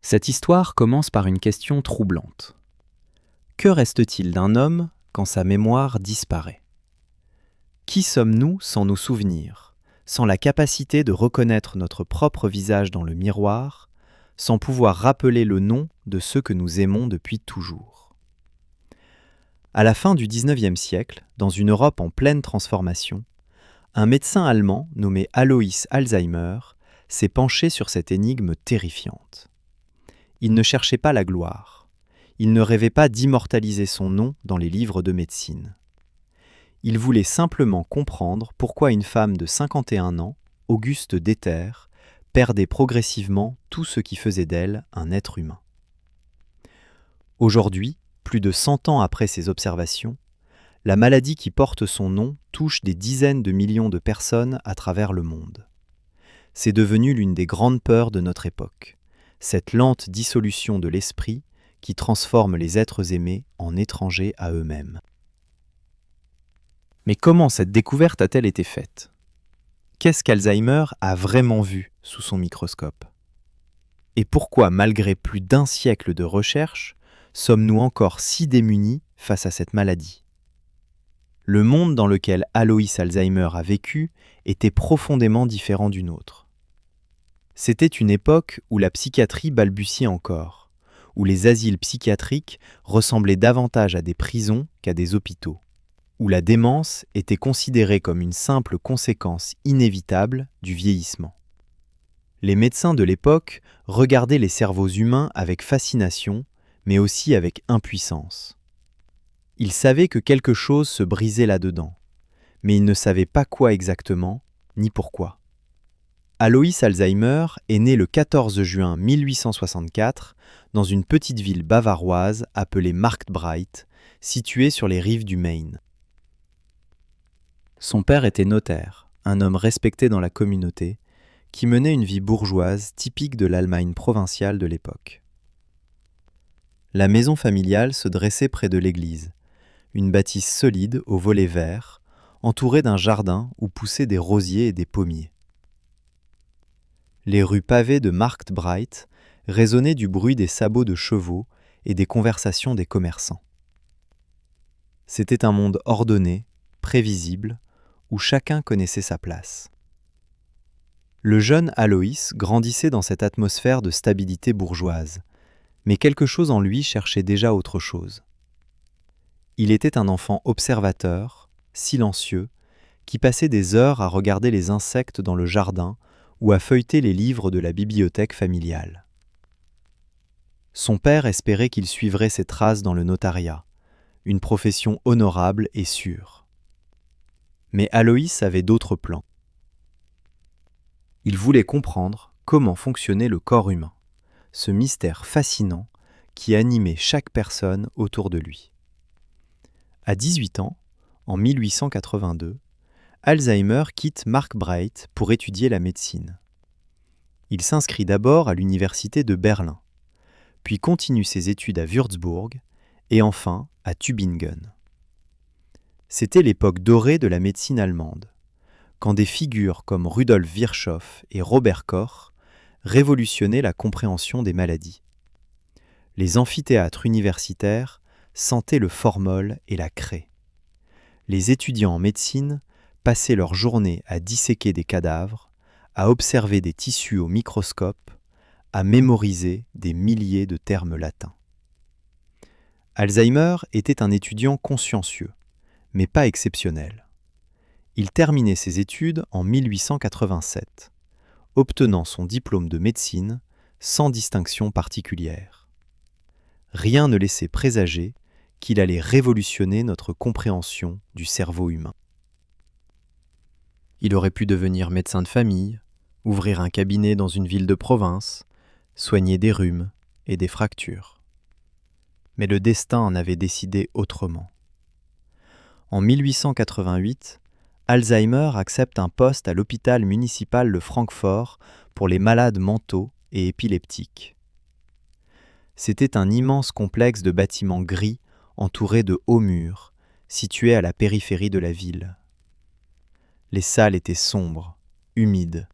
Cette histoire commence par une question troublante. Que reste-t-il d'un homme quand sa mémoire disparaît ? Qui sommes-nous sans nos souvenirs, sans la capacité de reconnaître notre propre visage dans le miroir, sans pouvoir rappeler le nom de ceux que nous aimons depuis toujours ? À la fin du XIXe siècle, dans une Europe en pleine transformation, un médecin allemand nommé Alois Alzheimer s'est penché sur cette énigme terrifiante. Il ne cherchait pas la gloire. Il ne rêvait pas d'immortaliser son nom dans les livres de médecine. Il voulait simplement comprendre pourquoi une femme de 51 ans, Auguste Deter, perdait progressivement tout ce qui faisait d'elle un être humain. Aujourd'hui, plus de 100 ans après ces observations, la maladie qui porte son nom touche des dizaines de millions de personnes à travers le monde. C'est devenu l'une des grandes peurs de notre époque, cette lente dissolution de l'esprit qui transforme les êtres aimés en étrangers à eux-mêmes. Mais comment cette découverte a-t-elle été faite ? Qu'est-ce qu'Alzheimer a vraiment vu sous son microscope ? Et pourquoi, malgré plus d'un siècle de recherche, sommes-nous encore si démunis face à cette maladie ? Le monde dans lequel Alois Alzheimer a vécu était profondément différent du nôtre. C'était une époque où la psychiatrie balbutiait encore, où les asiles psychiatriques ressemblaient davantage à des prisons qu'à des hôpitaux, où la démence était considérée comme une simple conséquence inévitable du vieillissement. Les médecins de l'époque regardaient les cerveaux humains avec fascination, mais aussi avec impuissance. Ils savaient que quelque chose se brisait là-dedans, mais ils ne savaient pas quoi exactement, ni pourquoi. Alois Alzheimer est né le 14 juin 1864 dans une petite ville bavaroise appelée Marktbreit, située sur les rives du Main. Son père était notaire, un homme respecté dans la communauté, qui menait une vie bourgeoise typique de l'Allemagne provinciale de l'époque. La maison familiale se dressait près de l'église, une bâtisse solide aux volets verts, entourée d'un jardin où poussaient des rosiers et des pommiers. Les rues pavées de Marktbreit résonnaient du bruit des sabots de chevaux et des conversations des commerçants. C'était un monde ordonné, prévisible, où chacun connaissait sa place. Le jeune Alois grandissait dans cette atmosphère de stabilité bourgeoise, mais quelque chose en lui cherchait déjà autre chose. Il était un enfant observateur, silencieux, qui passait des heures à regarder les insectes dans le jardin ou à feuilleter les livres de la bibliothèque familiale. Son père espérait qu'il suivrait ses traces dans le notariat, une profession honorable et sûre. Mais Alois avait d'autres plans. Il voulait comprendre comment fonctionnait le corps humain, ce mystère fascinant qui animait chaque personne autour de lui. À 18 ans, en 1882, Alzheimer quitte Marktbreit pour étudier la médecine. Il s'inscrit d'abord à l'université de Berlin, puis continue ses études à Würzburg et enfin à Tübingen. C'était l'époque dorée de la médecine allemande, quand des figures comme Rudolf Virchow et Robert Koch révolutionnaient la compréhension des maladies. Les amphithéâtres universitaires sentaient le formol et la craie. Les étudiants en médecine passaient leur journée à disséquer des cadavres, à observer des tissus au microscope, à mémoriser des milliers de termes latins. Alzheimer était un étudiant consciencieux, mais pas exceptionnel. Il terminait ses études en 1887, obtenant son diplôme de médecine sans distinction particulière. Rien ne laissait présager qu'il allait révolutionner notre compréhension du cerveau humain. Il aurait pu devenir médecin de famille, ouvrir un cabinet dans une ville de province, soigner des rhumes et des fractures. Mais le destin en avait décidé autrement. En 1888, Alzheimer accepte un poste à l'hôpital municipal de Francfort pour les malades mentaux et épileptiques. C'était un immense complexe de bâtiments gris entouré de hauts murs, situé à la périphérie de la ville. Les salles étaient sombres, humides,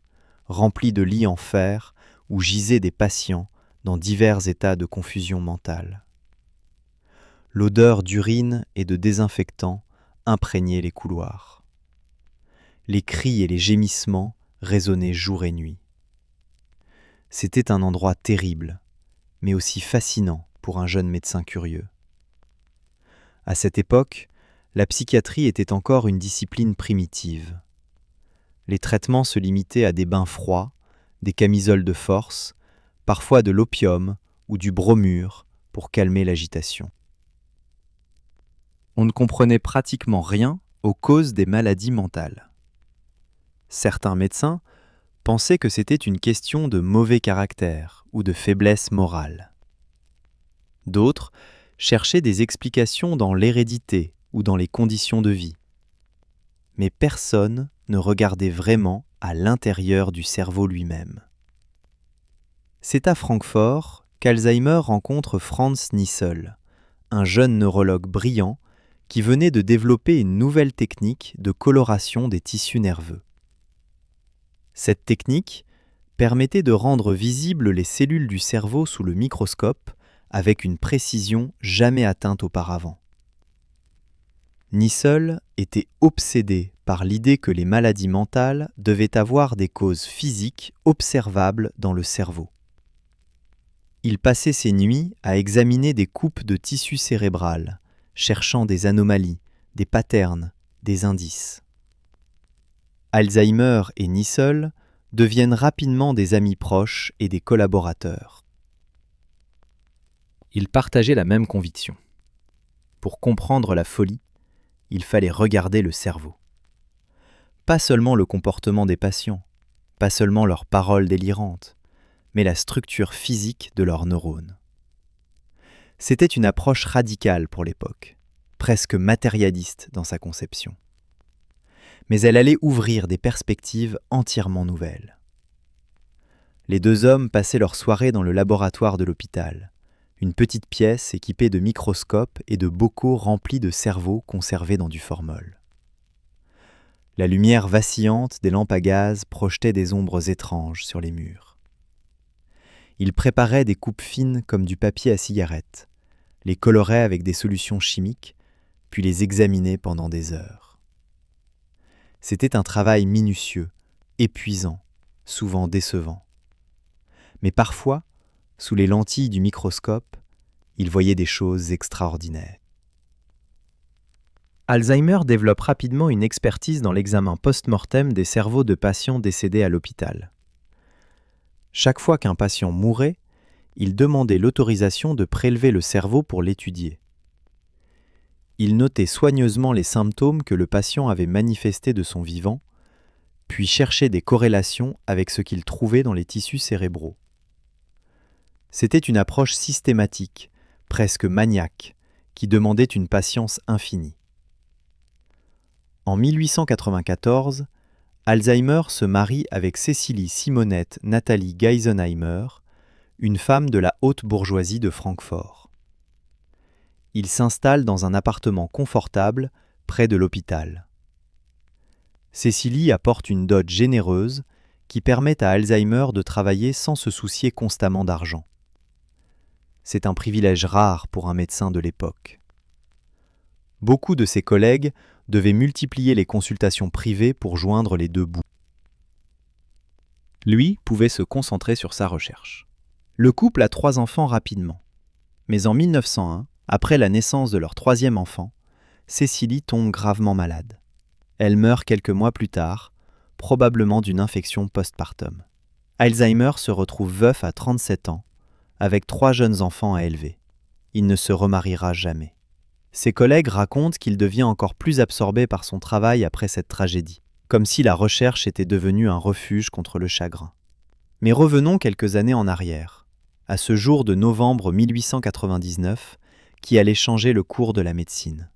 remplies de lits en fer où gisaient des patients dans divers états de confusion mentale. L'odeur d'urine et de désinfectant imprégnait les couloirs. Les cris et les gémissements résonnaient jour et nuit. C'était un endroit terrible, mais aussi fascinant pour un jeune médecin curieux. À cette époque, la psychiatrie était encore une discipline primitive. Les traitements se limitaient à des bains froids, des camisoles de force, parfois de l'opium ou du bromure pour calmer l'agitation. On ne comprenait pratiquement rien aux causes des maladies mentales. Certains médecins pensaient que c'était une question de mauvais caractère ou de faiblesse morale. D'autres cherchaient des explications dans l'hérédité ou dans les conditions de vie. Mais personne ne regardait vraiment à l'intérieur du cerveau lui-même. C'est à Francfort qu'Alzheimer rencontre Franz Nissl, un jeune neurologue brillant qui venait de développer une nouvelle technique de coloration des tissus nerveux. Cette technique permettait de rendre visibles les cellules du cerveau sous le microscope avec une précision jamais atteinte auparavant. Nissl était obsédé par l'idée que les maladies mentales devaient avoir des causes physiques observables dans le cerveau. Il passait ses nuits à examiner des coupes de tissu cérébral, cherchant des anomalies, des patterns, des indices. Alzheimer et Nissl deviennent rapidement des amis proches et des collaborateurs. Ils partageaient la même conviction. Pour comprendre la folie, il fallait regarder le cerveau. Pas seulement le comportement des patients, pas seulement leurs paroles délirantes, mais la structure physique de leurs neurones. C'était une approche radicale pour l'époque, presque matérialiste dans sa conception. Mais elle allait ouvrir des perspectives entièrement nouvelles. Les deux hommes passaient leur soirée dans le laboratoire de l'hôpital, une petite pièce équipée de microscopes et de bocaux remplis de cerveaux conservés dans du formol. La lumière vacillante des lampes à gaz projetait des ombres étranges sur les murs. Ils préparaient des coupes fines comme du papier à cigarette, les coloraient avec des solutions chimiques, puis les examinaient pendant des heures. C'était un travail minutieux, épuisant, souvent décevant. Mais parfois, sous les lentilles du microscope, ils voyaient des choses extraordinaires. Alzheimer développe rapidement une expertise dans l'examen post-mortem des cerveaux de patients décédés à l'hôpital. Chaque fois qu'un patient mourait, il demandait l'autorisation de prélever le cerveau pour l'étudier. Il notait soigneusement les symptômes que le patient avait manifestés de son vivant, puis cherchait des corrélations avec ce qu'il trouvait dans les tissus cérébraux. C'était une approche systématique, presque maniaque, qui demandait une patience infinie. En 1894, Alzheimer se marie avec Cécilie Simonette Nathalie Geisenheimer, une femme de la haute bourgeoisie de Francfort. Il s'installe dans un appartement confortable près de l'hôpital. Cécilie apporte une dot généreuse qui permet à Alzheimer de travailler sans se soucier constamment d'argent. C'est un privilège rare pour un médecin de l'époque. Beaucoup de ses collègues devaient multiplier les consultations privées pour joindre les deux bouts. Lui pouvait se concentrer sur sa recherche. Le couple a 3 enfants rapidement. Mais en 1901, après la naissance de leur 3e enfant, Cécilie tombe gravement malade. Elle meurt quelques mois plus tard, probablement d'une infection postpartum. Alzheimer se retrouve veuf à 37 ans, avec 3 jeunes enfants à élever. Il ne se remariera jamais. Ses collègues racontent qu'il devient encore plus absorbé par son travail après cette tragédie, comme si la recherche était devenue un refuge contre le chagrin. Mais revenons quelques années en arrière, à ce jour de novembre 1899, qui allait changer le cours de la médecine.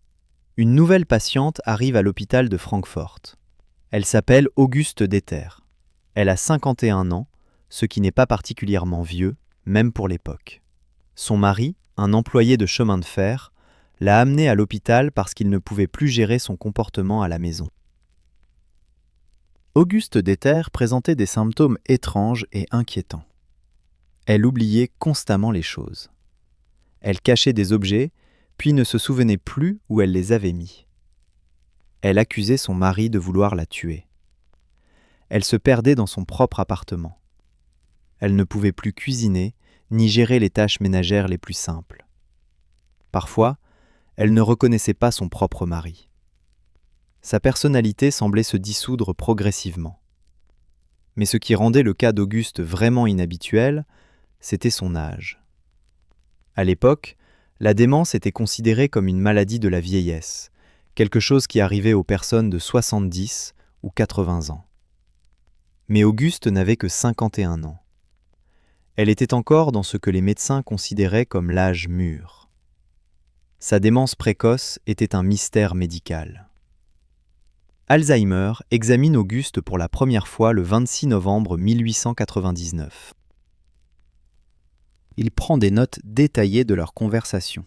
Une nouvelle patiente arrive à l'hôpital de Francfort. Elle s'appelle Auguste Deter. Elle a 51 ans, ce qui n'est pas particulièrement vieux, même pour l'époque. Son mari, un employé de chemin de fer, l'a amenée à l'hôpital parce qu'il ne pouvait plus gérer son comportement à la maison. Auguste Deter présentait des symptômes étranges et inquiétants. Elle oubliait constamment les choses. Elle cachait des objets, puis ne se souvenait plus où elle les avait mis. Elle accusait son mari de vouloir la tuer. Elle se perdait dans son propre appartement. Elle ne pouvait plus cuisiner, ni gérer les tâches ménagères les plus simples. Parfois, elle ne reconnaissait pas son propre mari. Sa personnalité semblait se dissoudre progressivement. Mais ce qui rendait le cas d'Auguste vraiment inhabituel, c'était son âge. À l'époque, la démence était considérée comme une maladie de la vieillesse, quelque chose qui arrivait aux personnes de 70 ou 80 ans. Mais Auguste n'avait que 51 ans. Elle était encore dans ce que les médecins considéraient comme l'âge mûr. Sa démence précoce était un mystère médical. Alzheimer examine Auguste pour la première fois le 26 novembre 1899. Il prend des notes détaillées de leur conversation.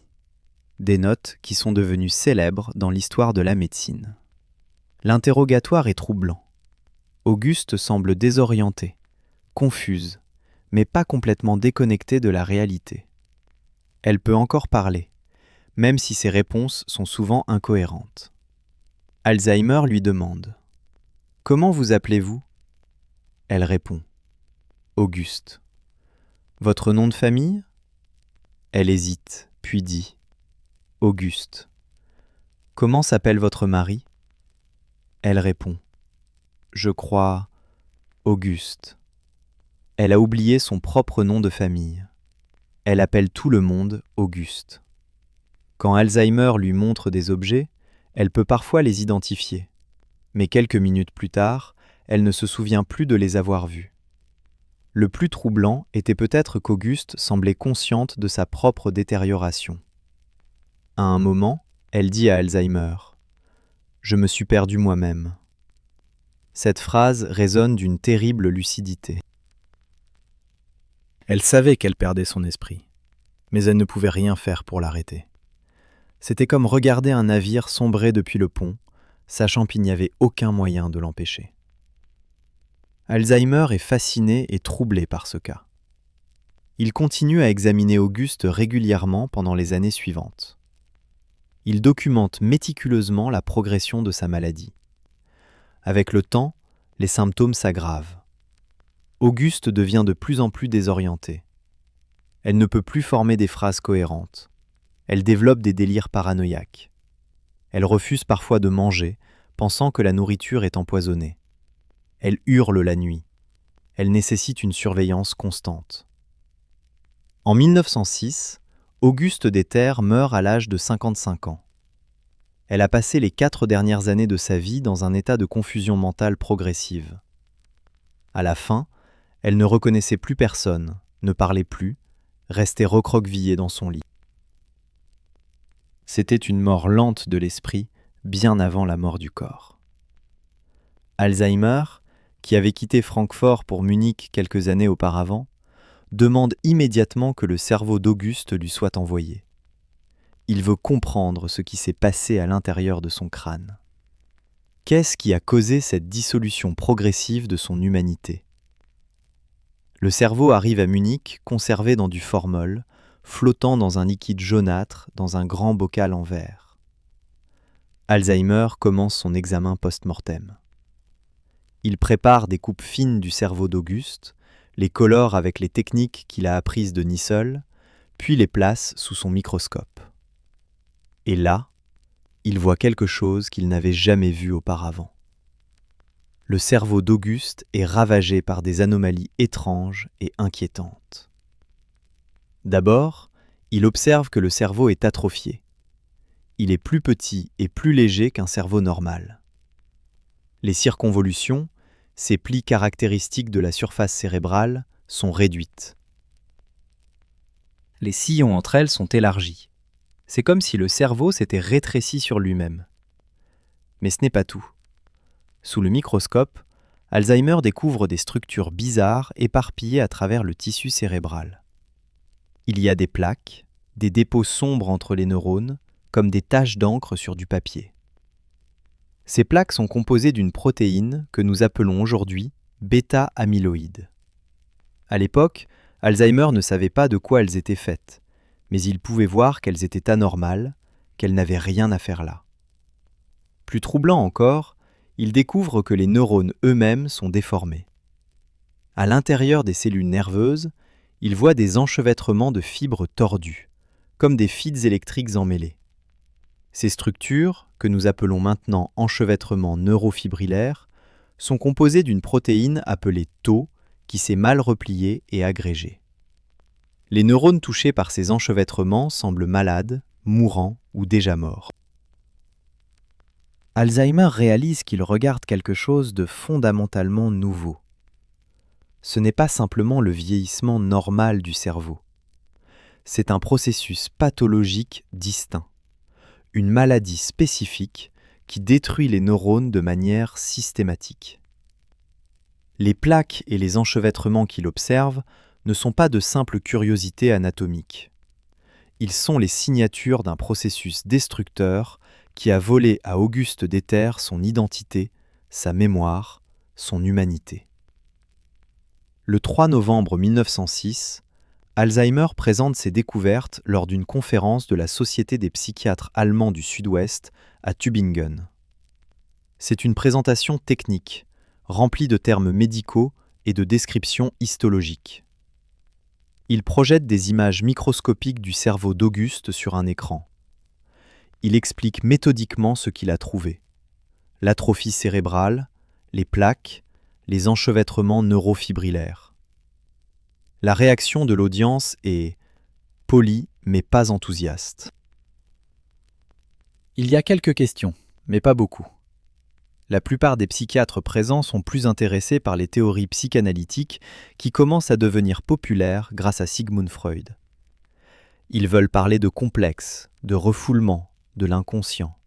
Des notes qui sont devenues célèbres dans l'histoire de la médecine. L'interrogatoire est troublant. Auguste semble désorientée, confuse, mais pas complètement déconnectée de la réalité. Elle peut encore parler, même si ses réponses sont souvent incohérentes. Alzheimer lui demande « Comment vous appelez-vous » Elle répond « Auguste ». « Votre nom de famille » Elle hésite, puis dit « Auguste ». « Comment s'appelle votre mari » Elle répond « Je crois Auguste ». Elle a oublié son propre nom de famille. Elle appelle tout le monde Auguste. Quand Alzheimer lui montre des objets, elle peut parfois les identifier. Mais quelques minutes plus tard, elle ne se souvient plus de les avoir vus. Le plus troublant était peut-être qu'Auguste semblait consciente de sa propre détérioration. À un moment, elle dit à Alzheimer « Je me suis perdu moi-même ». Cette phrase résonne d'une terrible lucidité. Elle savait qu'elle perdait son esprit, mais elle ne pouvait rien faire pour l'arrêter. C'était comme regarder un navire sombrer depuis le pont, sachant qu'il n'y avait aucun moyen de l'empêcher. Alzheimer est fasciné et troublé par ce cas. Il continue à examiner Auguste régulièrement pendant les années suivantes. Il documente méticuleusement la progression de sa maladie. Avec le temps, les symptômes s'aggravent. Auguste devient de plus en plus désorientée. Elle ne peut plus former des phrases cohérentes. Elle développe des délires paranoïaques. Elle refuse parfois de manger, pensant que la nourriture est empoisonnée. Elle hurle la nuit. Elle nécessite une surveillance constante. En 1906, Auguste Deterre meurt à l'âge de 55 ans. Elle a passé les 4 dernières années de sa vie dans un état de confusion mentale progressive. À la fin, elle ne reconnaissait plus personne, ne parlait plus, restait recroquevillée dans son lit. C'était une mort lente de l'esprit, bien avant la mort du corps. Alzheimer, qui avait quitté Francfort pour Munich quelques années auparavant, demande immédiatement que le cerveau d'Auguste lui soit envoyé. Il veut comprendre ce qui s'est passé à l'intérieur de son crâne. Qu'est-ce qui a causé cette dissolution progressive de son humanité ? Le cerveau arrive à Munich conservé dans du formol, flottant dans un liquide jaunâtre dans un grand bocal en verre. Alzheimer commence son examen post-mortem. Il prépare des coupes fines du cerveau d'Auguste, les colore avec les techniques qu'il a apprises de Nissl, puis les place sous son microscope. Et là, il voit quelque chose qu'il n'avait jamais vu auparavant. Le cerveau d'Auguste est ravagé par des anomalies étranges et inquiétantes. D'abord, il observe que le cerveau est atrophié. Il est plus petit et plus léger qu'un cerveau normal. Les circonvolutions, ces plis caractéristiques de la surface cérébrale, sont réduites. Les sillons entre elles sont élargis. C'est comme si le cerveau s'était rétréci sur lui-même. Mais ce n'est pas tout. Sous le microscope, Alzheimer découvre des structures bizarres éparpillées à travers le tissu cérébral. Il y a des plaques, des dépôts sombres entre les neurones, comme des taches d'encre sur du papier. Ces plaques sont composées d'une protéine que nous appelons aujourd'hui bêta-amyloïde. À l'époque, Alzheimer ne savait pas de quoi elles étaient faites, mais il pouvait voir qu'elles étaient anormales, qu'elles n'avaient rien à faire là. Plus troublant encore, il découvre que les neurones eux-mêmes sont déformés. À l'intérieur des cellules nerveuses, il voit des enchevêtrements de fibres tordues, comme des fils électriques emmêlés. Ces structures, que nous appelons maintenant enchevêtrements neurofibrillaires, sont composées d'une protéine appelée Tau qui s'est mal repliée et agrégée. Les neurones touchés par ces enchevêtrements semblent malades, mourants ou déjà morts. Alzheimer réalise qu'il regarde quelque chose de fondamentalement nouveau. Ce n'est pas simplement le vieillissement normal du cerveau. C'est un processus pathologique distinct, une maladie spécifique qui détruit les neurones de manière systématique. Les plaques et les enchevêtrements qu'il observe ne sont pas de simples curiosités anatomiques. Ils sont les signatures d'un processus destructeur qui a volé à Auguste Deter son identité, sa mémoire, son humanité. Le 3 novembre 1906, Alzheimer présente ses découvertes lors d'une conférence de la Société des psychiatres allemands du Sud-Ouest à Tübingen. C'est une présentation technique, remplie de termes médicaux et de descriptions histologiques. Il projette des images microscopiques du cerveau d'Auguste sur un écran. Il explique méthodiquement ce qu'il a trouvé: l'atrophie cérébrale, les plaques, les enchevêtrements neurofibrillaires. La réaction de l'audience est polie mais pas enthousiaste. Il y a quelques questions, mais pas beaucoup. La plupart des psychiatres présents sont plus intéressés par les théories psychanalytiques qui commencent à devenir populaires grâce à Sigmund Freud. Ils veulent parler de complexe, de refoulement, de l'inconscient.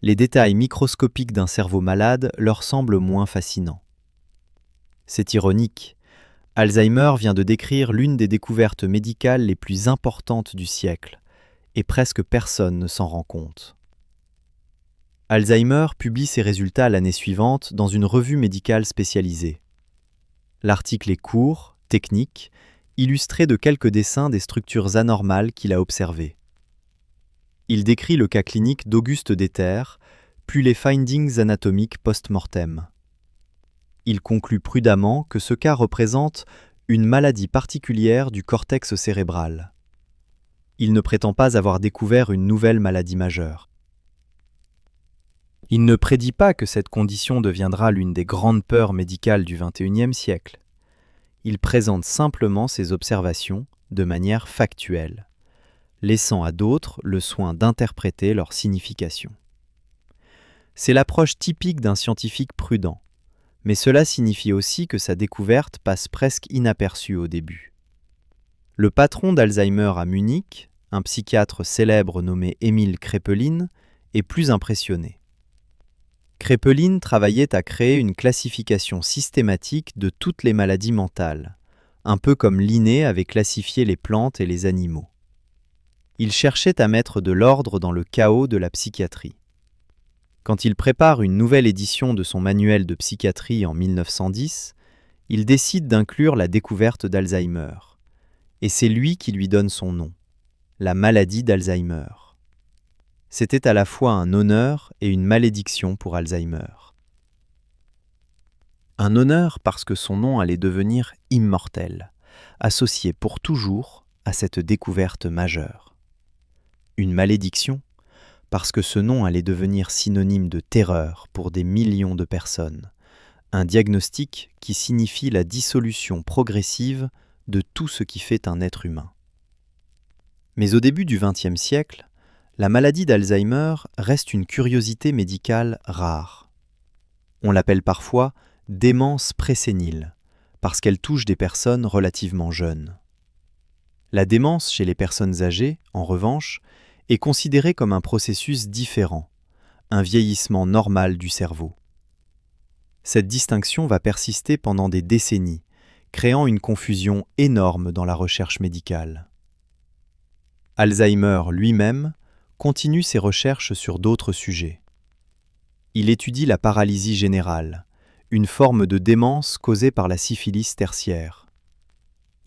Les détails microscopiques d'un cerveau malade leur semblent moins fascinants. C'est ironique. Alzheimer vient de décrire l'une des découvertes médicales les plus importantes du siècle, et presque personne ne s'en rend compte. Alzheimer publie ses résultats l'année suivante dans une revue médicale spécialisée. L'article est court, technique, illustré de quelques dessins des structures anormales qu'il a observées. Il décrit le cas clinique d'Auguste Deter, puis les findings anatomiques post-mortem. Il conclut prudemment que ce cas représente une maladie particulière du cortex cérébral. Il ne prétend pas avoir découvert une nouvelle maladie majeure. Il ne prédit pas que cette condition deviendra l'une des grandes peurs médicales du XXIe siècle. Il présente simplement ses observations de manière factuelle, laissant à d'autres le soin d'interpréter leur signification. C'est l'approche typique d'un scientifique prudent, mais cela signifie aussi que sa découverte passe presque inaperçue au début. Le patron d'Alzheimer à Munich, un psychiatre célèbre nommé Emil Kraepelin, est plus impressionné. Kraepelin travaillait à créer une classification systématique de toutes les maladies mentales, un peu comme Linné avait classifié les plantes et les animaux. Il cherchait à mettre de l'ordre dans le chaos de la psychiatrie. Quand il prépare une nouvelle édition de son manuel de psychiatrie en 1910, il décide d'inclure la découverte d'Alzheimer. Et c'est lui qui lui donne son nom, la maladie d'Alzheimer. C'était à la fois un honneur et une malédiction pour Alzheimer. Un honneur parce que son nom allait devenir immortel, associé pour toujours à cette découverte majeure. Une malédiction parce que ce nom allait devenir synonyme de terreur pour des millions de personnes, un diagnostic qui signifie la dissolution progressive de tout ce qui fait un être humain. Mais au début du XXe siècle, la maladie d'Alzheimer reste une curiosité médicale rare. On l'appelle parfois démence présénile, parce qu'elle touche des personnes relativement jeunes. La démence chez les personnes âgées, en revanche, est considérée comme un processus différent, un vieillissement normal du cerveau. Cette distinction va persister pendant des décennies, créant une confusion énorme dans la recherche médicale. Alzheimer lui-même continue ses recherches sur d'autres sujets. Il étudie la paralysie générale, une forme de démence causée par la syphilis tertiaire.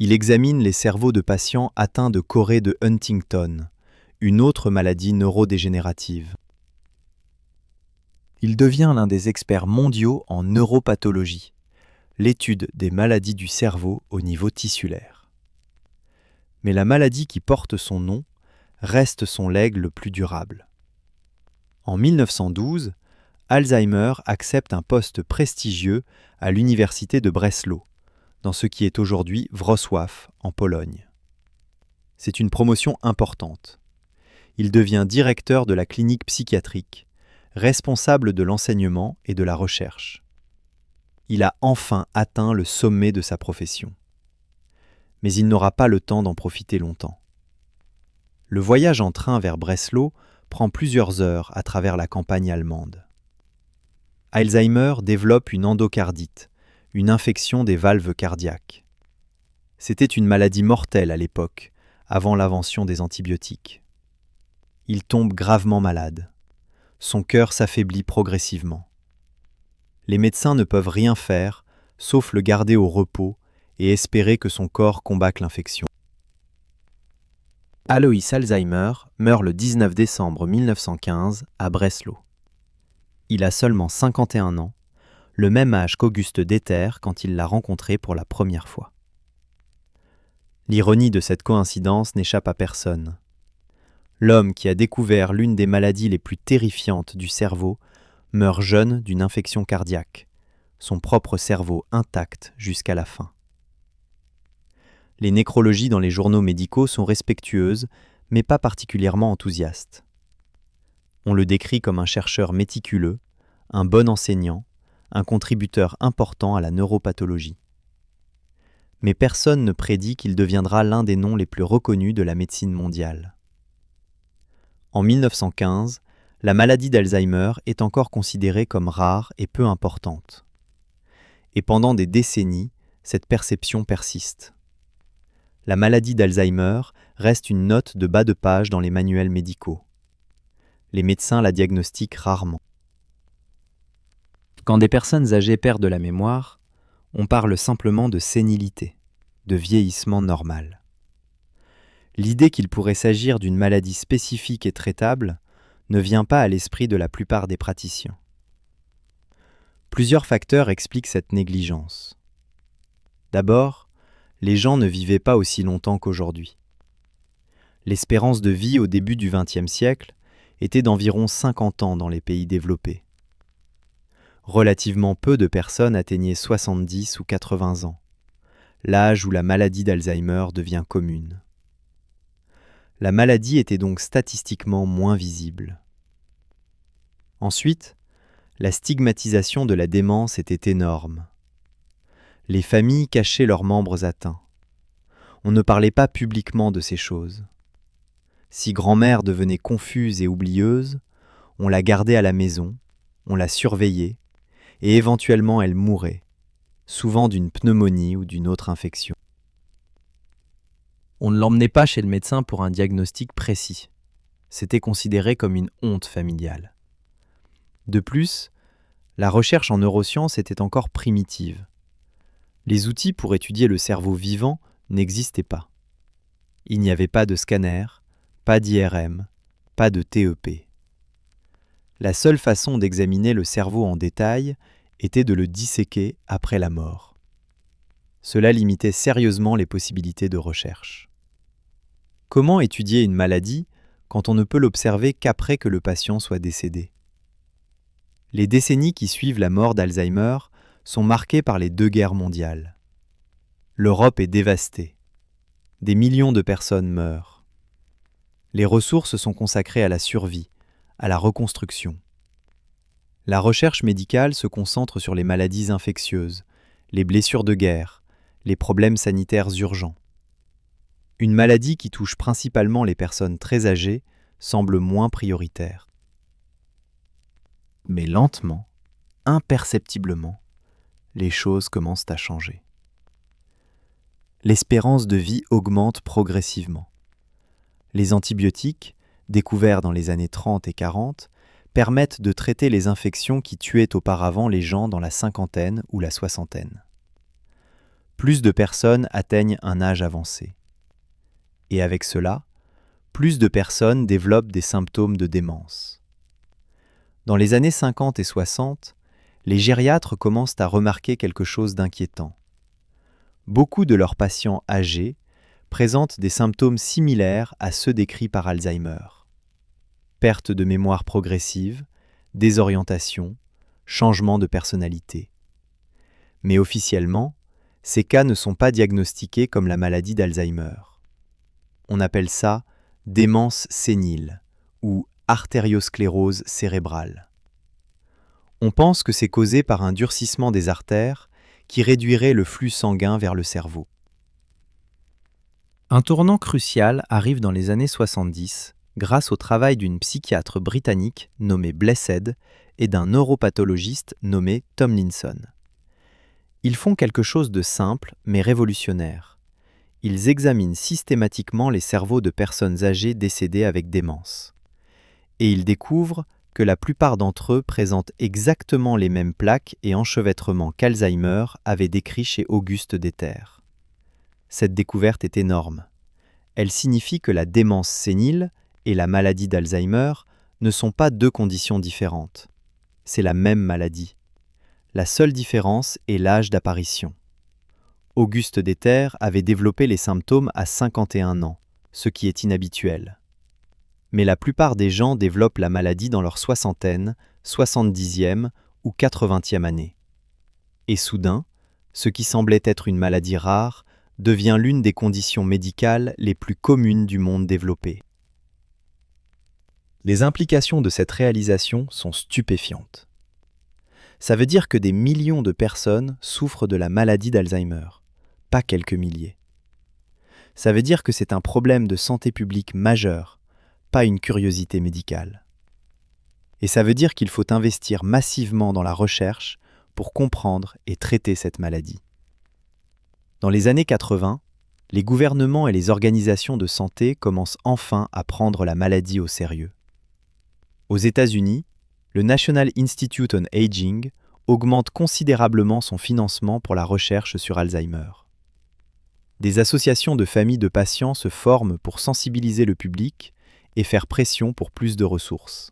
Il examine les cerveaux de patients atteints de chorée de Huntington, une autre maladie neurodégénérative. Il devient l'un des experts mondiaux en neuropathologie, l'étude des maladies du cerveau au niveau tissulaire. Mais la maladie qui porte son nom reste son legs le plus durable. En 1912, Alzheimer accepte un poste prestigieux à l'université de Breslau, dans ce qui est aujourd'hui Wrocław, en Pologne. C'est une promotion importante. Il devient directeur de la clinique psychiatrique, responsable de l'enseignement et de la recherche. Il a enfin atteint le sommet de sa profession. Mais il n'aura pas le temps d'en profiter longtemps. Le voyage en train vers Breslau prend plusieurs heures à travers la campagne allemande. Alzheimer développe une endocardite, une infection des valves cardiaques. C'était une maladie mortelle à l'époque, avant l'invention des antibiotiques. Il tombe gravement malade. Son cœur s'affaiblit progressivement. Les médecins ne peuvent rien faire, sauf le garder au repos et espérer que son corps combatte l'infection. Alois Alzheimer meurt le 19 décembre 1915 à Breslau. Il a seulement 51 ans, le même âge qu'Auguste Deter quand il l'a rencontré pour la première fois. L'ironie de cette coïncidence n'échappe à personne. L'homme qui a découvert l'une des maladies les plus terrifiantes du cerveau meurt jeune d'une infection cardiaque, son propre cerveau intact jusqu'à la fin. Les nécrologies dans les journaux médicaux sont respectueuses, mais pas particulièrement enthousiastes. On le décrit comme un chercheur méticuleux, un bon enseignant, un contributeur important à la neuropathologie. Mais personne ne prédit qu'il deviendra l'un des noms les plus reconnus de la médecine mondiale. En 1915, la maladie d'Alzheimer est encore considérée comme rare et peu importante. Et pendant des décennies, cette perception persiste. La maladie d'Alzheimer reste une note de bas de page dans les manuels médicaux. Les médecins la diagnostiquent rarement. Quand des personnes âgées perdent la mémoire, on parle simplement de sénilité, de vieillissement normal. L'idée qu'il pourrait s'agir d'une maladie spécifique et traitable ne vient pas à l'esprit de la plupart des praticiens. Plusieurs facteurs expliquent cette négligence. D'abord, les gens ne vivaient pas aussi longtemps qu'aujourd'hui. L'espérance de vie au début du XXe siècle était d'environ 50 ans dans les pays développés. Relativement peu de personnes atteignaient 70 ou 80 ans, l'âge où la maladie d'Alzheimer devient commune. La maladie était donc statistiquement moins visible. Ensuite, la stigmatisation de la démence était énorme. Les familles cachaient leurs membres atteints. On ne parlait pas publiquement de ces choses. Si grand-mère devenait confuse et oublieuse, on la gardait à la maison, on la surveillait, et éventuellement elle mourait, souvent d'une pneumonie ou d'une autre infection. On ne l'emmenait pas chez le médecin pour un diagnostic précis. C'était considéré comme une honte familiale. De plus, la recherche en neurosciences était encore primitive. Les outils pour étudier le cerveau vivant n'existaient pas. Il n'y avait pas de scanner, pas d'IRM, pas de TEP. La seule façon d'examiner le cerveau en détail était de le disséquer après la mort. Cela limitait sérieusement les possibilités de recherche. Comment étudier une maladie quand on ne peut l'observer qu'après que le patient soit décédé ? Les décennies qui suivent la mort d'Alzheimer sont marquées par les 2 guerres mondiales. L'Europe est dévastée. Des millions de personnes meurent. Les ressources sont consacrées à la survie, à la reconstruction. La recherche médicale se concentre sur les maladies infectieuses, les blessures de guerre, les problèmes sanitaires urgents. Une maladie qui touche principalement les personnes très âgées semble moins prioritaire. Mais lentement, imperceptiblement, les choses commencent à changer. L'espérance de vie augmente progressivement. Les antibiotiques, découverts dans les années 30 et 40, permettent de traiter les infections qui tuaient auparavant les gens dans la cinquantaine ou la soixantaine. plus de personnes atteignent un âge avancé. Et avec cela, plus de personnes développent des symptômes de démence. Dans les années 50 et 60, les gériatres commencent à remarquer quelque chose d'inquiétant. Beaucoup de leurs patients âgés présentent des symptômes similaires à ceux décrits par Alzheimer. Perte de mémoire progressive, désorientation, changement de personnalité. Mais officiellement, ces cas ne sont pas diagnostiqués comme la maladie d'Alzheimer. On appelle ça démence sénile ou artériosclérose cérébrale. On pense que c'est causé par un durcissement des artères qui réduirait le flux sanguin vers le cerveau. Un tournant crucial arrive dans les années 70 grâce au travail d'une psychiatre britannique nommée Blessed et d'un neuropathologiste nommé Tomlinson. Ils font quelque chose de simple mais révolutionnaire. Ils examinent systématiquement les cerveaux de personnes âgées décédées avec démence. Et ils découvrent que la plupart d'entre eux présentent exactement les mêmes plaques et enchevêtrements qu'Alzheimer avait décrits chez Auguste Deter. Cette découverte est énorme. Elle signifie que la démence sénile et la maladie d'Alzheimer ne sont pas deux conditions différentes. C'est la même maladie. La seule différence est l'âge d'apparition. Auguste Deter avait développé les symptômes à 51 ans, ce qui est inhabituel. Mais la plupart des gens développent la maladie dans leur soixantaine, 70e ou 80e année. Et soudain, ce qui semblait être une maladie rare devient l'une des conditions médicales les plus communes du monde développé. Les implications de cette réalisation sont stupéfiantes. Ça veut dire que des millions de personnes souffrent de la maladie d'Alzheimer, pas quelques milliers. Ça veut dire que c'est un problème de santé publique majeur, pas une curiosité médicale. Et ça veut dire qu'il faut investir massivement dans la recherche pour comprendre et traiter cette maladie. Dans les années 80, les gouvernements et les organisations de santé commencent enfin à prendre la maladie au sérieux. Aux États-Unis, le National Institute on Aging augmente considérablement son financement pour la recherche sur Alzheimer. Des associations de familles de patients se forment pour sensibiliser le public et faire pression pour plus de ressources.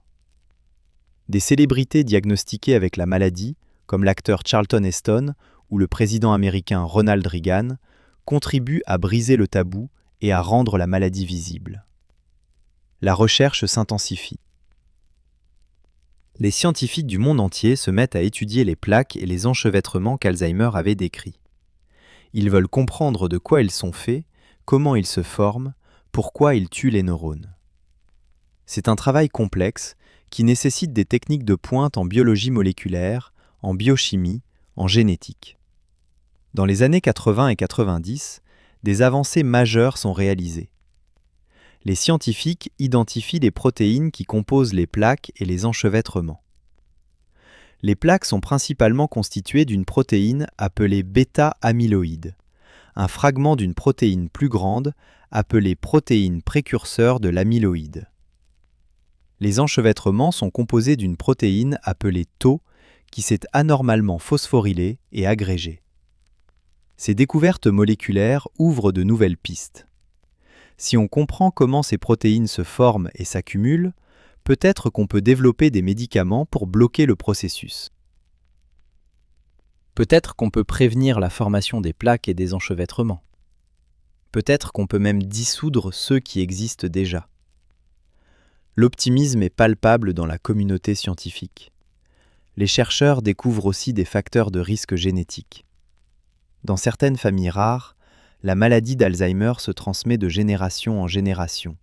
Des célébrités diagnostiquées avec la maladie, comme l'acteur Charlton Heston ou le président américain Ronald Reagan, contribuent à briser le tabou et à rendre la maladie visible. La recherche s'intensifie. Les scientifiques du monde entier se mettent à étudier les plaques et les enchevêtrements qu'Alzheimer avait décrits. Ils veulent comprendre de quoi ils sont faits, comment ils se forment, pourquoi ils tuent les neurones. C'est un travail complexe qui nécessite des techniques de pointe en biologie moléculaire, en biochimie, en génétique. Dans les années 80 et 90, des avancées majeures sont réalisées. Les scientifiques identifient les protéines qui composent les plaques et les enchevêtrements. Les plaques sont principalement constituées d'une protéine appelée bêta-amyloïde, un fragment d'une protéine plus grande appelée protéine précurseur de l'amyloïde. Les enchevêtrements sont composés d'une protéine appelée Tau qui s'est anormalement phosphorylée et agrégée. Ces découvertes moléculaires ouvrent de nouvelles pistes. Si on comprend comment ces protéines se forment et s'accumulent, peut-être qu'on peut développer des médicaments pour bloquer le processus. Peut-être qu'on peut prévenir la formation des plaques et des enchevêtrements. Peut-être qu'on peut même dissoudre ceux qui existent déjà. L'optimisme est palpable dans la communauté scientifique. Les chercheurs découvrent aussi des facteurs de risque génétiques. Dans certaines familles rares, la maladie d'Alzheimer se transmet de génération en génération,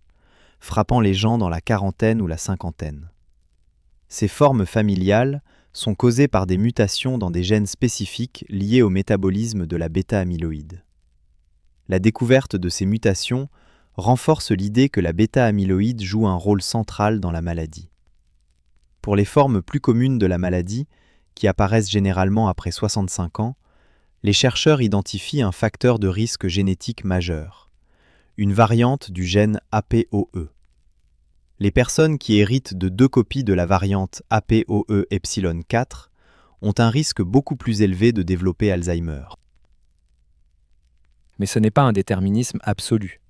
frappant les gens dans la quarantaine ou la cinquantaine. Ces formes familiales sont causées par des mutations dans des gènes spécifiques liés au métabolisme de la bêta-amyloïde. La découverte de ces mutations renforce l'idée que la bêta-amyloïde joue un rôle central dans la maladie. Pour les formes plus communes de la maladie, qui apparaissent généralement après 65 ans, les chercheurs identifient un facteur de risque génétique majeur, une variante du gène APOE. Les personnes qui héritent de 2 copies de la variante APOE epsilon 4 ont un risque beaucoup plus élevé de développer Alzheimer. Mais ce n'est pas un déterminisme absolu.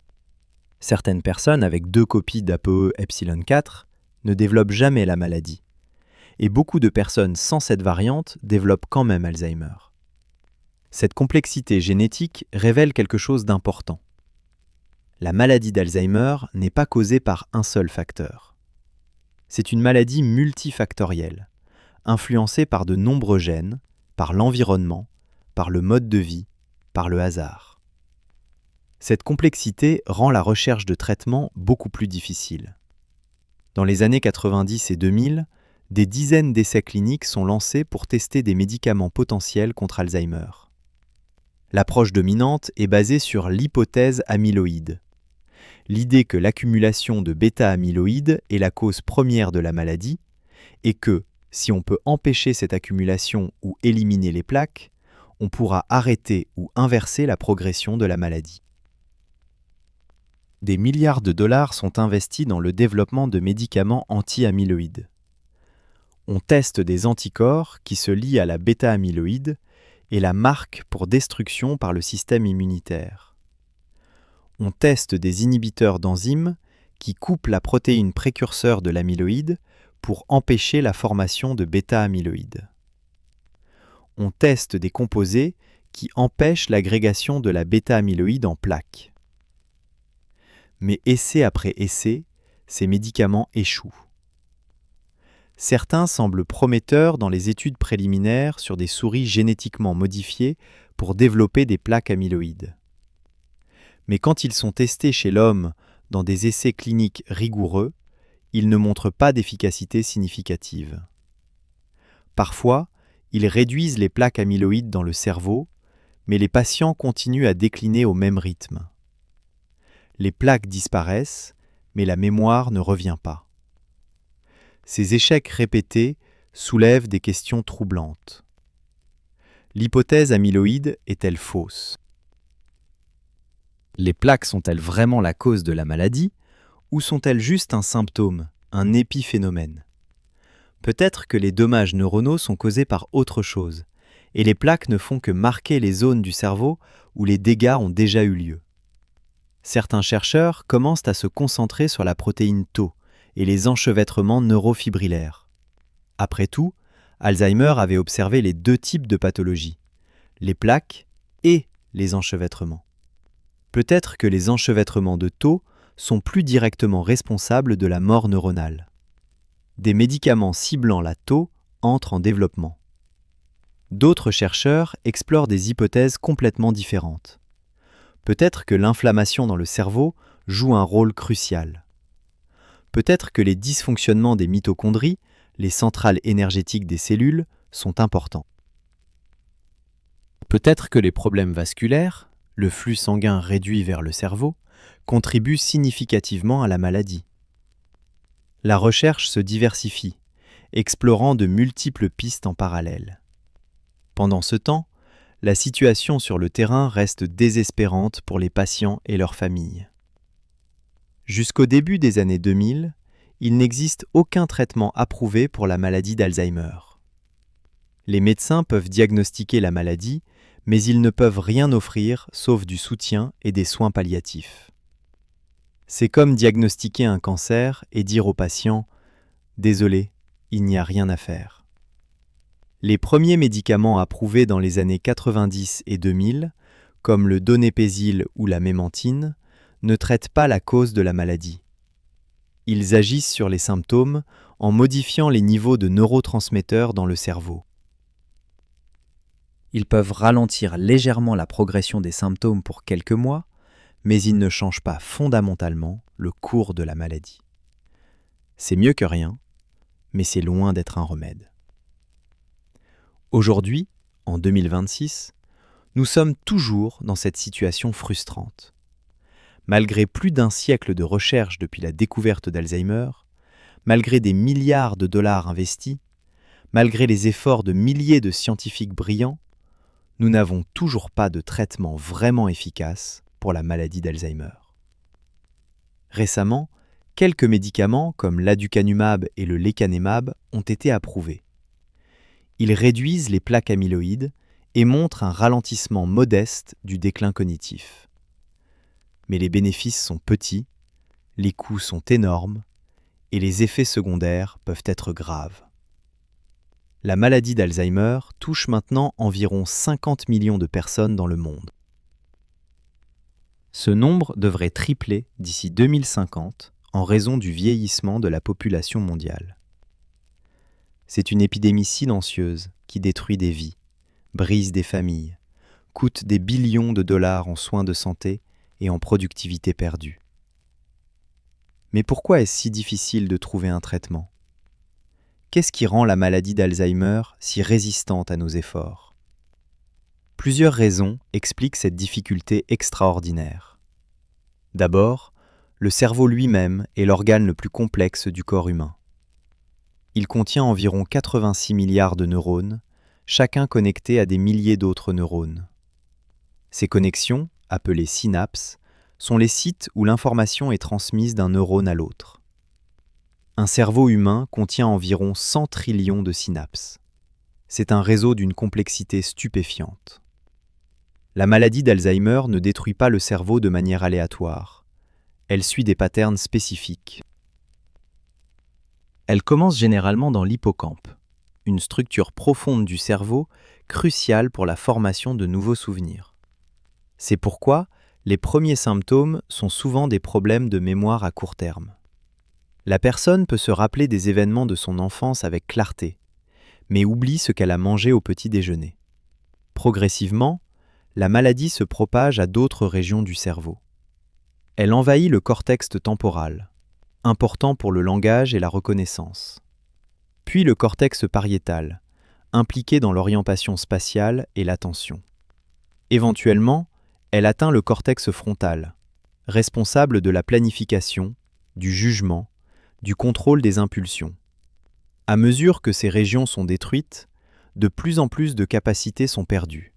Certaines personnes avec 2 copies d'APOE epsilon 4 ne développent jamais la maladie. Et beaucoup de personnes sans cette variante développent quand même Alzheimer. Cette complexité génétique révèle quelque chose d'important. La maladie d'Alzheimer n'est pas causée par un seul facteur. C'est une maladie multifactorielle, influencée par de nombreux gènes, par l'environnement, par le mode de vie, par le hasard. Cette complexité rend la recherche de traitements beaucoup plus difficile. Dans les années 90 et 2000, des dizaines d'essais cliniques sont lancés pour tester des médicaments potentiels contre Alzheimer. L'approche dominante est basée sur l'hypothèse amyloïde. L'idée que l'accumulation de bêta-amyloïdes est la cause première de la maladie et que, si on peut empêcher cette accumulation ou éliminer les plaques, on pourra arrêter ou inverser la progression de la maladie. Des milliards de dollars sont investis dans le développement de médicaments anti-amyloïdes. On teste des anticorps qui se lient à la bêta-amyloïde et la marquent pour destruction par le système immunitaire. On teste des inhibiteurs d'enzymes qui coupent la protéine précurseur de l'amyloïde pour empêcher la formation de bêta-amyloïdes. On teste des composés qui empêchent l'agrégation de la bêta-amyloïde en plaques. Mais essai après essai, ces médicaments échouent. Certains semblent prometteurs dans les études préliminaires sur des souris génétiquement modifiées pour développer des plaques amyloïdes. Mais quand ils sont testés chez l'homme dans des essais cliniques rigoureux, ils ne montrent pas d'efficacité significative. Parfois, ils réduisent les plaques amyloïdes dans le cerveau, mais les patients continuent à décliner au même rythme. Les plaques disparaissent, mais la mémoire ne revient pas. Ces échecs répétés soulèvent des questions troublantes. L'hypothèse amyloïde est-elle fausse? Les plaques sont-elles vraiment la cause de la maladie ou sont-elles juste un symptôme, un épiphénomène? Peut-être que les dommages neuronaux sont causés par autre chose et les plaques ne font que marquer les zones du cerveau où les dégâts ont déjà eu lieu. Certains chercheurs commencent à se concentrer sur la protéine Tau et les enchevêtrements neurofibrillaires. Après tout, Alzheimer avait observé les 2 types de pathologies, les plaques et les enchevêtrements. Peut-être que les enchevêtrements de Tau sont plus directement responsables de la mort neuronale. Des médicaments ciblant la Tau entrent en développement. D'autres chercheurs explorent des hypothèses complètement différentes. Peut-être que l'inflammation dans le cerveau joue un rôle crucial. Peut-être que les dysfonctionnements des mitochondries, les centrales énergétiques des cellules, sont importants. Peut-être que les problèmes vasculaires, le flux sanguin réduit vers le cerveau, contribuent significativement à la maladie. La recherche se diversifie, explorant de multiples pistes en parallèle. Pendant ce temps, la situation sur le terrain reste désespérante pour les patients et leurs familles. Jusqu'au début des années 2000, il n'existe aucun traitement approuvé pour la maladie d'Alzheimer. Les médecins peuvent diagnostiquer la maladie, mais ils ne peuvent rien offrir sauf du soutien et des soins palliatifs. C'est comme diagnostiquer un cancer et dire au patient « Désolé, il n'y a rien à faire ». Les premiers médicaments approuvés dans les années 90 et 2000, comme le donépézil ou la mémantine, ne traitent pas la cause de la maladie. Ils agissent sur les symptômes en modifiant les niveaux de neurotransmetteurs dans le cerveau. Ils peuvent ralentir légèrement la progression des symptômes pour quelques mois, mais ils ne changent pas fondamentalement le cours de la maladie. C'est mieux que rien, mais c'est loin d'être un remède. Aujourd'hui, en 2026, nous sommes toujours dans cette situation frustrante. Malgré plus d'1 siècle de recherche depuis la découverte d'Alzheimer, malgré des milliards de dollars investis, malgré les efforts de milliers de scientifiques brillants, nous n'avons toujours pas de traitement vraiment efficace pour la maladie d'Alzheimer. Récemment, quelques médicaments comme l'aducanumab et le lecanemab ont été approuvés. Ils réduisent les plaques amyloïdes et montrent un ralentissement modeste du déclin cognitif. Mais les bénéfices sont petits, les coûts sont énormes et les effets secondaires peuvent être graves. La maladie d'Alzheimer touche maintenant environ 50 millions de personnes dans le monde. Ce nombre devrait tripler d'ici 2050 en raison du vieillissement de la population mondiale. C'est une épidémie silencieuse qui détruit des vies, brise des familles, coûte des billions de dollars en soins de santé et en productivité perdue. Mais pourquoi est-ce si difficile de trouver un traitement ? Qu'est-ce qui rend la maladie d'Alzheimer si résistante à nos efforts ? Plusieurs raisons expliquent cette difficulté extraordinaire. D'abord, le cerveau lui-même est l'organe le plus complexe du corps humain. Il contient environ 86 milliards de neurones, chacun connecté à des milliers d'autres neurones. Ces connexions, appelées synapses, sont les sites où l'information est transmise d'un neurone à l'autre. Un cerveau humain contient environ 100 trillions de synapses. C'est un réseau d'une complexité stupéfiante. La maladie d'Alzheimer ne détruit pas le cerveau de manière aléatoire. Elle suit des patterns spécifiques. Elle commence généralement dans l'hippocampe, une structure profonde du cerveau cruciale pour la formation de nouveaux souvenirs. C'est pourquoi les premiers symptômes sont souvent des problèmes de mémoire à court terme. La personne peut se rappeler des événements de son enfance avec clarté, mais oublie ce qu'elle a mangé au petit déjeuner. Progressivement, la maladie se propage à d'autres régions du cerveau. Elle envahit le cortex temporal, important pour le langage et la reconnaissance. Puis le cortex pariétal, impliqué dans l'orientation spatiale et l'attention. Éventuellement, elle atteint le cortex frontal, responsable de la planification, du jugement, du contrôle des impulsions. À mesure que ces régions sont détruites, de plus en plus de capacités sont perdues.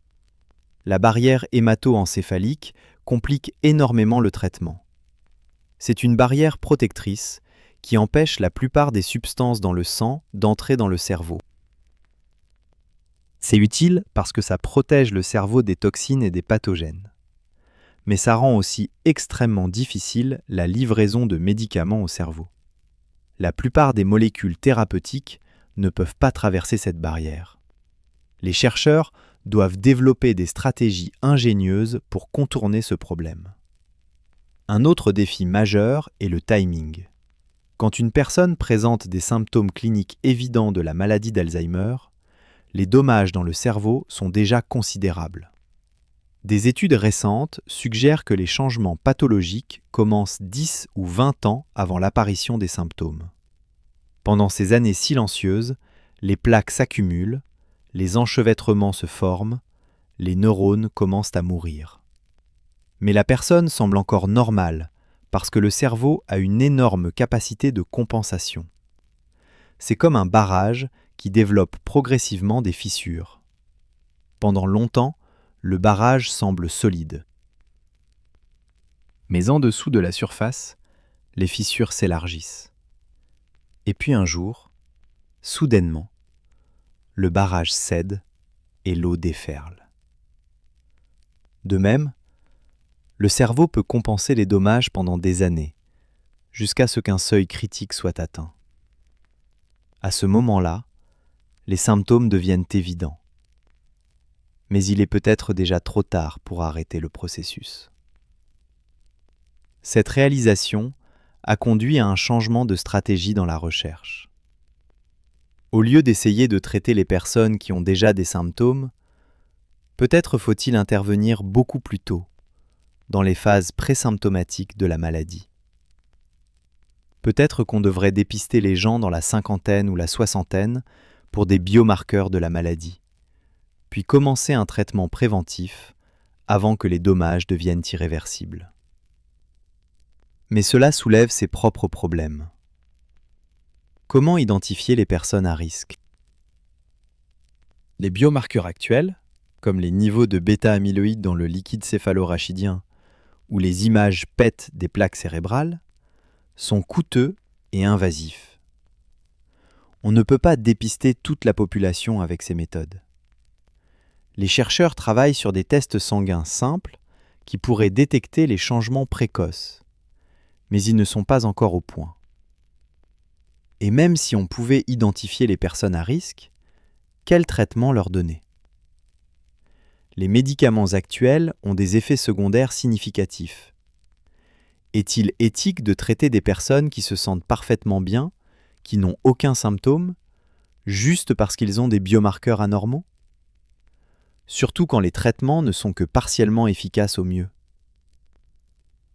La barrière hémato-encéphalique complique énormément le traitement. C'est une barrière protectrice qui empêche la plupart des substances dans le sang d'entrer dans le cerveau. C'est utile parce que ça protège le cerveau des toxines et des pathogènes. Mais ça rend aussi extrêmement difficile la livraison de médicaments au cerveau. La plupart des molécules thérapeutiques ne peuvent pas traverser cette barrière. Les chercheurs doivent développer des stratégies ingénieuses pour contourner ce problème. Un autre défi majeur est le timing. Quand une personne présente des symptômes cliniques évidents de la maladie d'Alzheimer, les dommages dans le cerveau sont déjà considérables. Des études récentes suggèrent que les changements pathologiques commencent 10 ou 20 ans avant l'apparition des symptômes. Pendant ces années silencieuses, les plaques s'accumulent, les enchevêtrements se forment, les neurones commencent à mourir. Mais la personne semble encore normale parce que le cerveau a une énorme capacité de compensation. C'est comme un barrage qui développe progressivement des fissures. Pendant longtemps, le barrage semble solide. Mais en dessous de la surface, les fissures s'élargissent. Et puis un jour, soudainement, le barrage cède et l'eau déferle. De même, le cerveau peut compenser les dommages pendant des années, jusqu'à ce qu'un seuil critique soit atteint. À ce moment-là, les symptômes deviennent évidents. Mais il est peut-être déjà trop tard pour arrêter le processus. Cette réalisation a conduit à un changement de stratégie dans la recherche. Au lieu d'essayer de traiter les personnes qui ont déjà des symptômes, peut-être faut-il intervenir beaucoup plus tôt, dans les phases présymptomatiques de la maladie. Peut-être qu'on devrait dépister les gens dans la cinquantaine ou la soixantaine pour des biomarqueurs de la maladie, puis commencer un traitement préventif avant que les dommages deviennent irréversibles. Mais cela soulève ses propres problèmes. Comment identifier les personnes à risque ? Les biomarqueurs actuels, comme les niveaux de bêta-amyloïdes dans le liquide céphalorachidien ou les images PET des plaques cérébrales, sont coûteux et invasifs. On ne peut pas dépister toute la population avec ces méthodes. Les chercheurs travaillent sur des tests sanguins simples qui pourraient détecter les changements précoces, mais ils ne sont pas encore au point. Et même si on pouvait identifier les personnes à risque, quel traitement leur donner ? Les médicaments actuels ont des effets secondaires significatifs. Est-il éthique de traiter des personnes qui se sentent parfaitement bien, qui n'ont aucun symptôme, juste parce qu'ils ont des biomarqueurs anormaux ? Surtout quand les traitements ne sont que partiellement efficaces au mieux.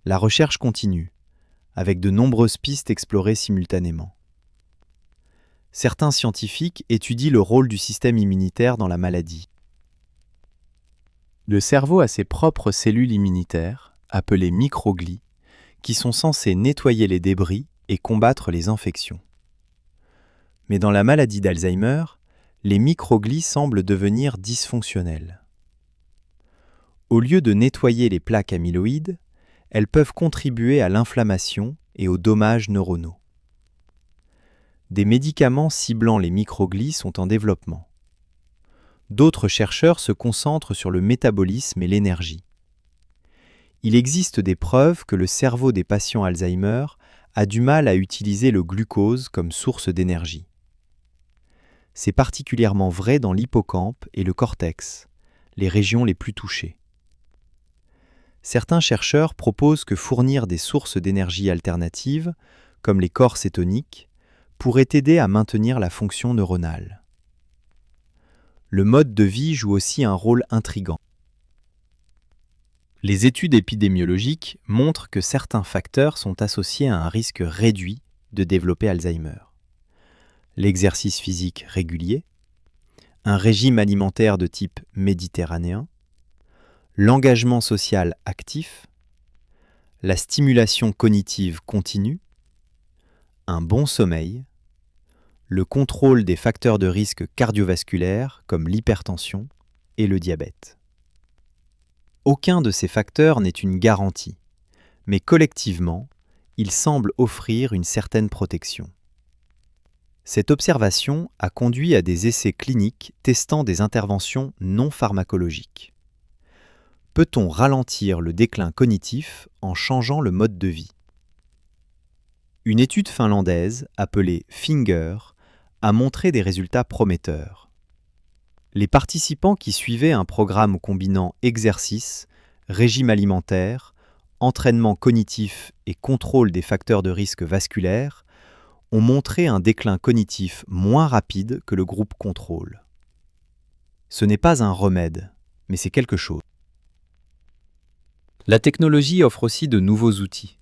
La recherche continue, avec de nombreuses pistes explorées simultanément. Certains scientifiques étudient le rôle du système immunitaire dans la maladie. Le cerveau a ses propres cellules immunitaires, appelées microglies, qui sont censées nettoyer les débris et combattre les infections. Mais dans la maladie d'Alzheimer, les microglies semblent devenir dysfonctionnelles. Au lieu de nettoyer les plaques amyloïdes, elles peuvent contribuer à l'inflammation et aux dommages neuronaux. Des médicaments ciblant les microglies sont en développement. D'autres chercheurs se concentrent sur le métabolisme et l'énergie. Il existe des preuves que le cerveau des patients Alzheimer a du mal à utiliser le glucose comme source d'énergie. C'est particulièrement vrai dans l'hippocampe et le cortex, les régions les plus touchées. Certains chercheurs proposent que fournir des sources d'énergie alternatives, comme les corps cétoniques, pourrait aider à maintenir la fonction neuronale. Le mode de vie joue aussi un rôle intrigant. Les études épidémiologiques montrent que certains facteurs sont associés à un risque réduit de développer Alzheimer. L'exercice physique régulier, un régime alimentaire de type méditerranéen, l'engagement social actif, la stimulation cognitive continue, un bon sommeil, le contrôle des facteurs de risque cardiovasculaires comme l'hypertension et le diabète. Aucun de ces facteurs n'est une garantie, mais collectivement, ils semblent offrir une certaine protection. Cette observation a conduit à des essais cliniques testant des interventions non pharmacologiques. Peut-on ralentir le déclin cognitif en changeant le mode de vie ? Une étude finlandaise, appelée FINGER, a montré des résultats prometteurs. Les participants qui suivaient un programme combinant exercice, régime alimentaire, entraînement cognitif et contrôle des facteurs de risque vasculaires ont montré un déclin cognitif moins rapide que le groupe contrôle. Ce n'est pas un remède, mais c'est quelque chose. La technologie offre aussi de nouveaux outils.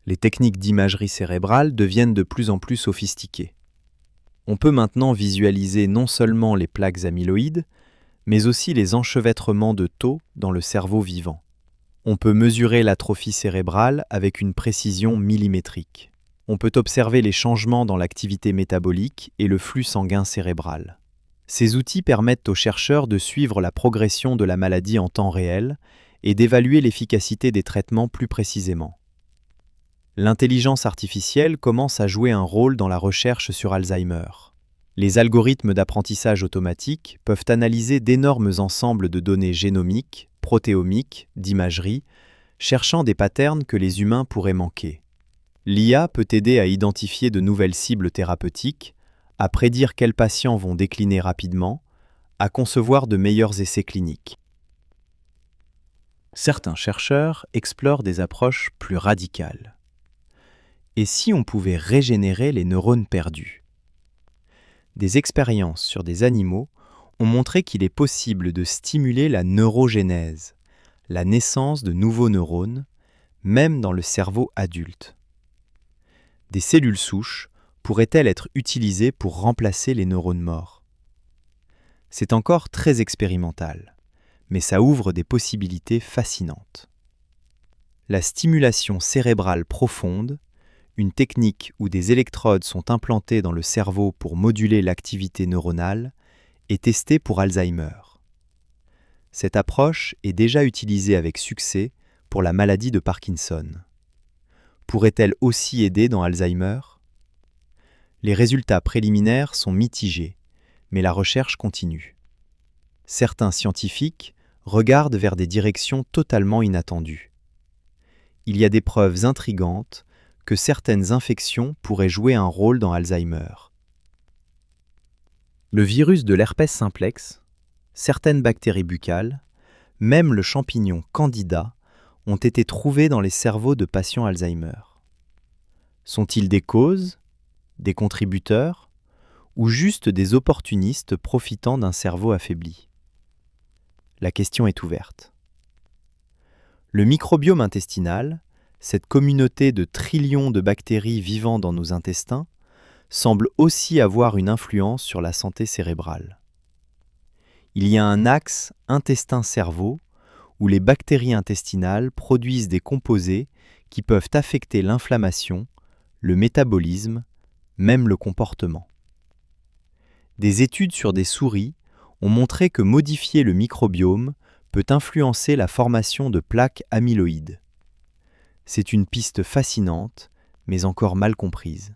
Les techniques d'imagerie cérébrale deviennent de plus en plus sophistiquées. On peut maintenant visualiser non seulement les plaques amyloïdes, mais aussi les enchevêtrements de taux dans le cerveau vivant. On peut mesurer l'atrophie cérébrale avec une précision millimétrique. On peut observer les changements dans l'activité métabolique et le flux sanguin cérébral. Ces outils permettent aux chercheurs de suivre la progression de la maladie en temps réel et d'évaluer l'efficacité des traitements plus précisément. L'intelligence artificielle commence à jouer un rôle dans la recherche sur Alzheimer. Les algorithmes d'apprentissage automatique peuvent analyser d'énormes ensembles de données génomiques, protéomiques, d'imagerie, cherchant des patterns que les humains pourraient manquer. L'IA peut aider à identifier de nouvelles cibles thérapeutiques, à prédire quels patients vont décliner rapidement, à concevoir de meilleurs essais cliniques. Certains chercheurs explorent des approches plus radicales. Et si on pouvait régénérer les neurones perdus ? Des expériences sur des animaux ont montré qu'il est possible de stimuler la neurogénèse, la naissance de nouveaux neurones, même dans le cerveau adulte. Des cellules souches pourraient-elles être utilisées pour remplacer les neurones morts ? C'est encore très expérimental, mais ça ouvre des possibilités fascinantes. La stimulation cérébrale profonde, une technique où des électrodes sont implantées dans le cerveau pour moduler l'activité neuronale, est testée pour Alzheimer. Cette approche est déjà utilisée avec succès pour la maladie de Parkinson. Pourrait-elle aussi aider dans Alzheimer ? Les résultats préliminaires sont mitigés, mais la recherche continue. certains scientifiques regardent vers des directions totalement inattendues. Il y a des preuves intrigantes que certaines infections pourraient jouer un rôle dans Alzheimer. Le virus de l'herpès simplex, certaines bactéries buccales, même le champignon Candida ont été trouvés dans les cerveaux de patients Alzheimer. Sont-ils des causes, des contributeurs, ou juste des opportunistes profitant d'un cerveau affaibli? La question est ouverte. Le microbiome intestinal, cette communauté de trillions de bactéries vivant dans nos intestins, semble aussi avoir une influence sur la santé cérébrale. Il y a un axe intestin-cerveau où les bactéries intestinales produisent des composés qui peuvent affecter l'inflammation, le métabolisme, même le comportement. Des études sur des souris ont montré que modifier le microbiome peut influencer la formation de plaques amyloïdes. C'est une piste fascinante, mais encore mal comprise.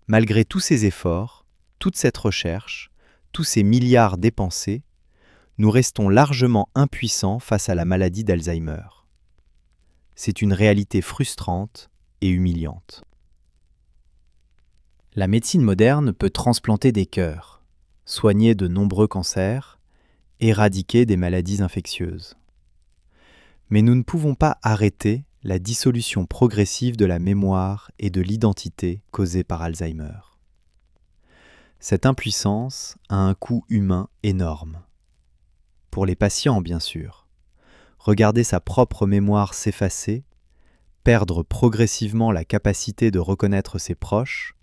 Malgré tous ces efforts, toute cette recherche, tous ces milliards dépensés, nous restons largement impuissants face à la maladie d'Alzheimer. C'est une réalité frustrante et humiliante. La médecine moderne peut transplanter des cœurs, soigner de nombreux cancers, éradiquer des maladies infectieuses. Mais nous ne pouvons pas arrêter la dissolution progressive de la mémoire et de l'identité causée par Alzheimer. Cette impuissance a un coût humain énorme. Pour les patients, bien sûr, regarder sa propre mémoire s'effacer, perdre progressivement la capacité de reconnaître ses proches,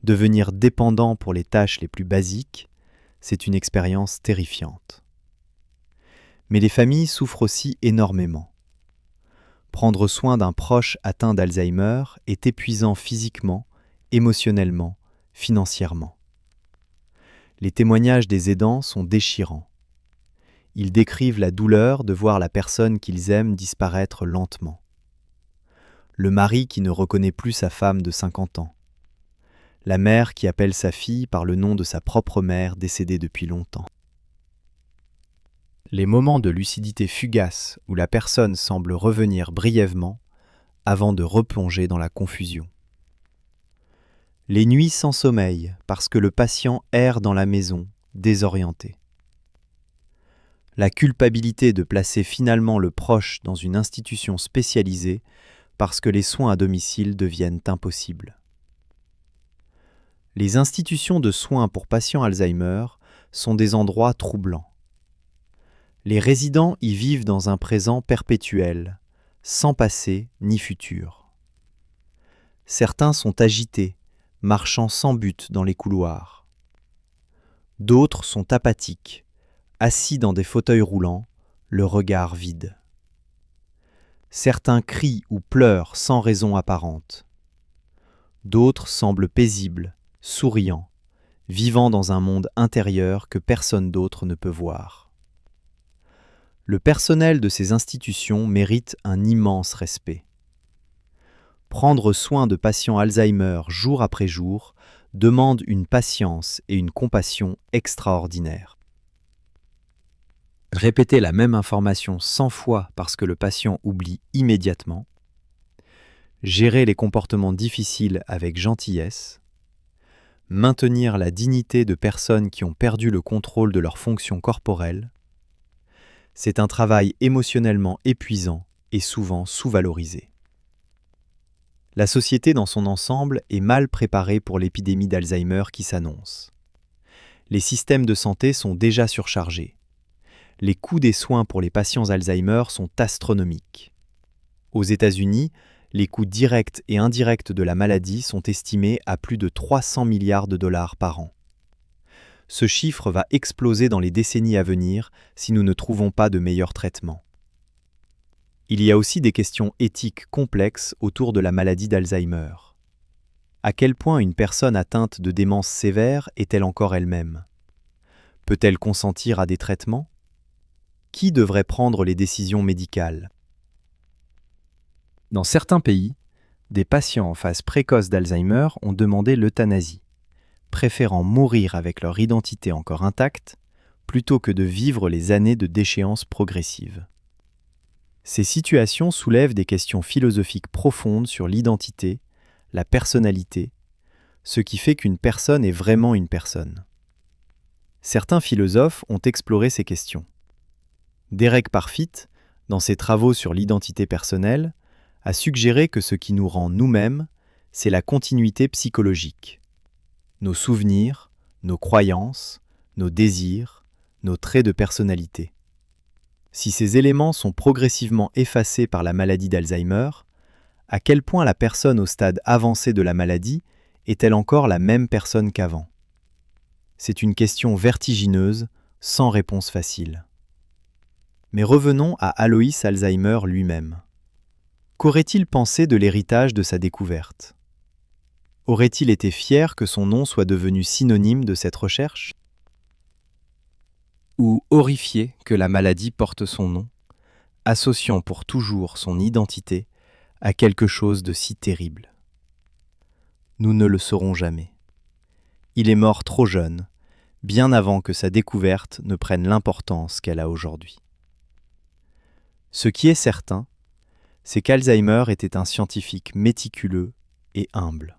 devenir dépendant pour les tâches les plus basiques, c'est une expérience terrifiante. Mais les familles souffrent aussi énormément. Prendre soin d'un proche atteint d'Alzheimer est épuisant physiquement, émotionnellement, financièrement. Les témoignages des aidants sont déchirants. Ils décrivent la douleur de voir la personne qu'ils aiment disparaître lentement. Le mari qui ne reconnaît plus sa femme de 50 ans. La mère qui appelle sa fille par le nom de sa propre mère décédée depuis longtemps. Les moments de lucidité fugace où la personne semble revenir brièvement avant de replonger dans la confusion. Les nuits sans sommeil parce que le patient erre dans la maison, désorienté. La culpabilité de placer finalement le proche dans une institution spécialisée parce que les soins à domicile deviennent impossibles. Les institutions de soins pour patients Alzheimer sont des endroits troublants. Les résidents y vivent dans un présent perpétuel, sans passé ni futur. Certains sont agités, marchant sans but dans les couloirs. D'autres sont apathiques, assis dans des fauteuils roulants, le regard vide. Certains crient ou pleurent sans raison apparente. D'autres semblent paisibles, souriants, vivant dans un monde intérieur que personne d'autre ne peut voir. Le personnel de ces institutions mérite un immense respect. Prendre soin de patients Alzheimer jour après jour demande une patience et une compassion extraordinaires. Répéter la même information 100 fois parce que le patient oublie immédiatement, gérer les comportements difficiles avec gentillesse, maintenir la dignité de personnes qui ont perdu le contrôle de leurs fonctions corporelles, c'est un travail émotionnellement épuisant et souvent sous-valorisé. La société dans son ensemble est mal préparée pour l'épidémie d'Alzheimer qui s'annonce. Les systèmes de santé sont déjà surchargés. Les coûts des soins pour les patients Alzheimer sont astronomiques. Aux États-Unis, les coûts directs et indirects de la maladie sont estimés à plus de 300 milliards de dollars par an. Ce chiffre va exploser dans les décennies à venir si nous ne trouvons pas de meilleurs traitements. Il y a aussi des questions éthiques complexes autour de la maladie d'Alzheimer. À quel point une personne atteinte de démence sévère est-elle encore elle-même? Peut-elle consentir à des traitements? Qui devrait prendre les décisions médicales? Dans certains pays, des patients en phase précoce d'Alzheimer ont demandé l'euthanasie, préférant mourir avec leur identité encore intacte plutôt que de vivre les années de déchéance progressive. Ces situations soulèvent des questions philosophiques profondes sur l'identité, la personnalité, ce qui fait qu'une personne est vraiment une personne. Certains philosophes ont exploré ces questions. Derek Parfit, dans ses travaux sur l'identité personnelle, a suggéré que ce qui nous rend nous-mêmes, c'est la continuité psychologique. Nos souvenirs, nos croyances, nos désirs, nos traits de personnalité. Si ces éléments sont progressivement effacés par la maladie d'Alzheimer, à quel point la personne au stade avancé de la maladie est-elle encore la même personne qu'avant ? C'est une question vertigineuse, sans réponse facile. Mais revenons à Alois Alzheimer lui-même. Qu'aurait-il pensé de l'héritage de sa découverte ? Aurait-il été fier que son nom soit devenu synonyme de cette recherche ? Ou horrifié que la maladie porte son nom, associant pour toujours son identité à quelque chose de si terrible. Nous ne le saurons jamais. Il est mort trop jeune, bien avant que sa découverte ne prenne l'importance qu'elle a aujourd'hui. Ce qui est certain, c'est qu'Alzheimer était un scientifique méticuleux et humble.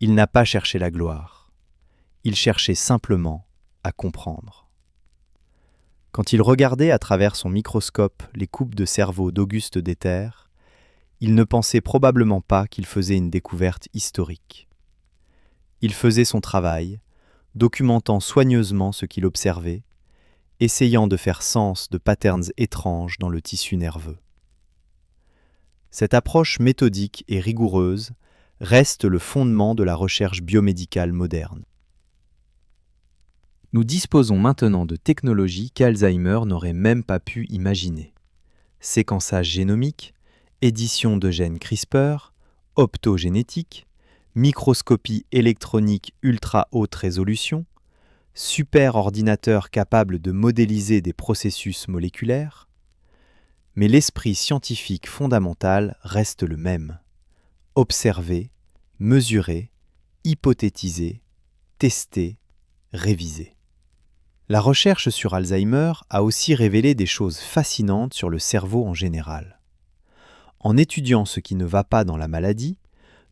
Il n'a pas cherché la gloire. Il cherchait simplement à comprendre. Quand il regardait à travers son microscope les coupes de cerveau d'Auguste Deter, il ne pensait probablement pas qu'il faisait une découverte historique. Il faisait son travail, documentant soigneusement ce qu'il observait, essayant de faire sens de patterns étranges dans le tissu nerveux. Cette approche méthodique et rigoureuse reste le fondement de la recherche biomédicale moderne. Nous disposons maintenant de technologies qu'Alzheimer n'aurait même pas pu imaginer. Séquençage génomique, édition de gènes CRISPR, optogénétique, microscopie électronique ultra haute résolution, superordinateur capable de modéliser des processus moléculaires. Mais l'esprit scientifique fondamental reste le même. Observer, mesurer, hypothétiser, tester, réviser. La recherche sur Alzheimer a aussi révélé des choses fascinantes sur le cerveau en général. En étudiant ce qui ne va pas dans la maladie,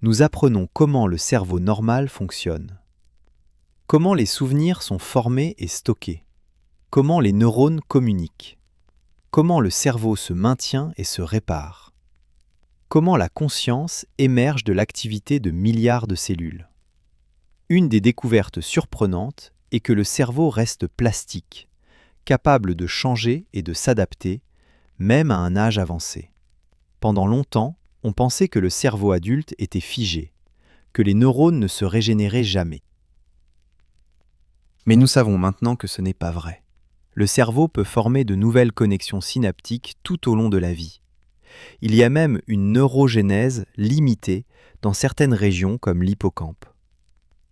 nous apprenons comment le cerveau normal fonctionne. Comment les souvenirs sont formés et stockés. Comment les neurones communiquent. Comment le cerveau se maintient et se répare. Comment la conscience émerge de l'activité de milliards de cellules. Une des découvertes surprenantes est que le cerveau reste plastique, capable de changer et de s'adapter, même à un âge avancé. Pendant longtemps, on pensait que le cerveau adulte était figé, que les neurones ne se régénéraient jamais. Mais nous savons maintenant que ce n'est pas vrai. Le cerveau peut former de nouvelles connexions synaptiques tout au long de la vie. Il y a même une neurogénèse limitée dans certaines régions comme l'hippocampe.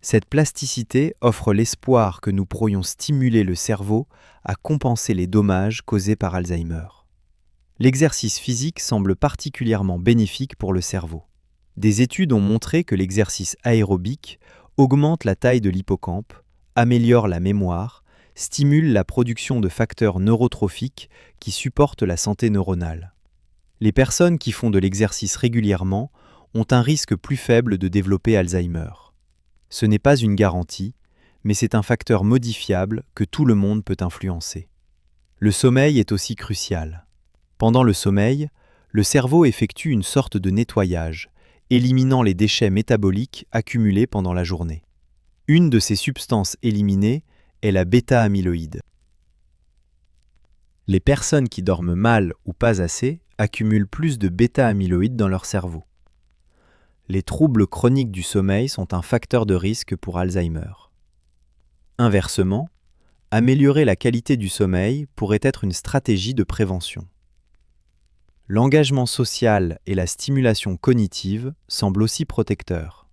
Cette plasticité offre l'espoir que nous pourrions stimuler le cerveau à compenser les dommages causés par Alzheimer. L'exercice physique semble particulièrement bénéfique pour le cerveau. Des études ont montré que l'exercice aérobique augmente la taille de l'hippocampe, améliore la mémoire, stimule la production de facteurs neurotrophiques qui supportent la santé neuronale. Les personnes qui font de l'exercice régulièrement ont un risque plus faible de développer Alzheimer. Ce n'est pas une garantie, mais c'est un facteur modifiable que tout le monde peut influencer. Le sommeil est aussi crucial. Pendant le sommeil, le cerveau effectue une sorte de nettoyage, éliminant les déchets métaboliques accumulés pendant la journée. Une de ces substances éliminées est la bêta-amyloïde. Les personnes qui dorment mal ou pas assez accumulent plus de bêta-amyloïde dans leur cerveau. Les troubles chroniques du sommeil sont un facteur de risque pour Alzheimer. Inversement, améliorer la qualité du sommeil pourrait être une stratégie de prévention. L'engagement social et la stimulation cognitive semblent aussi protecteurs.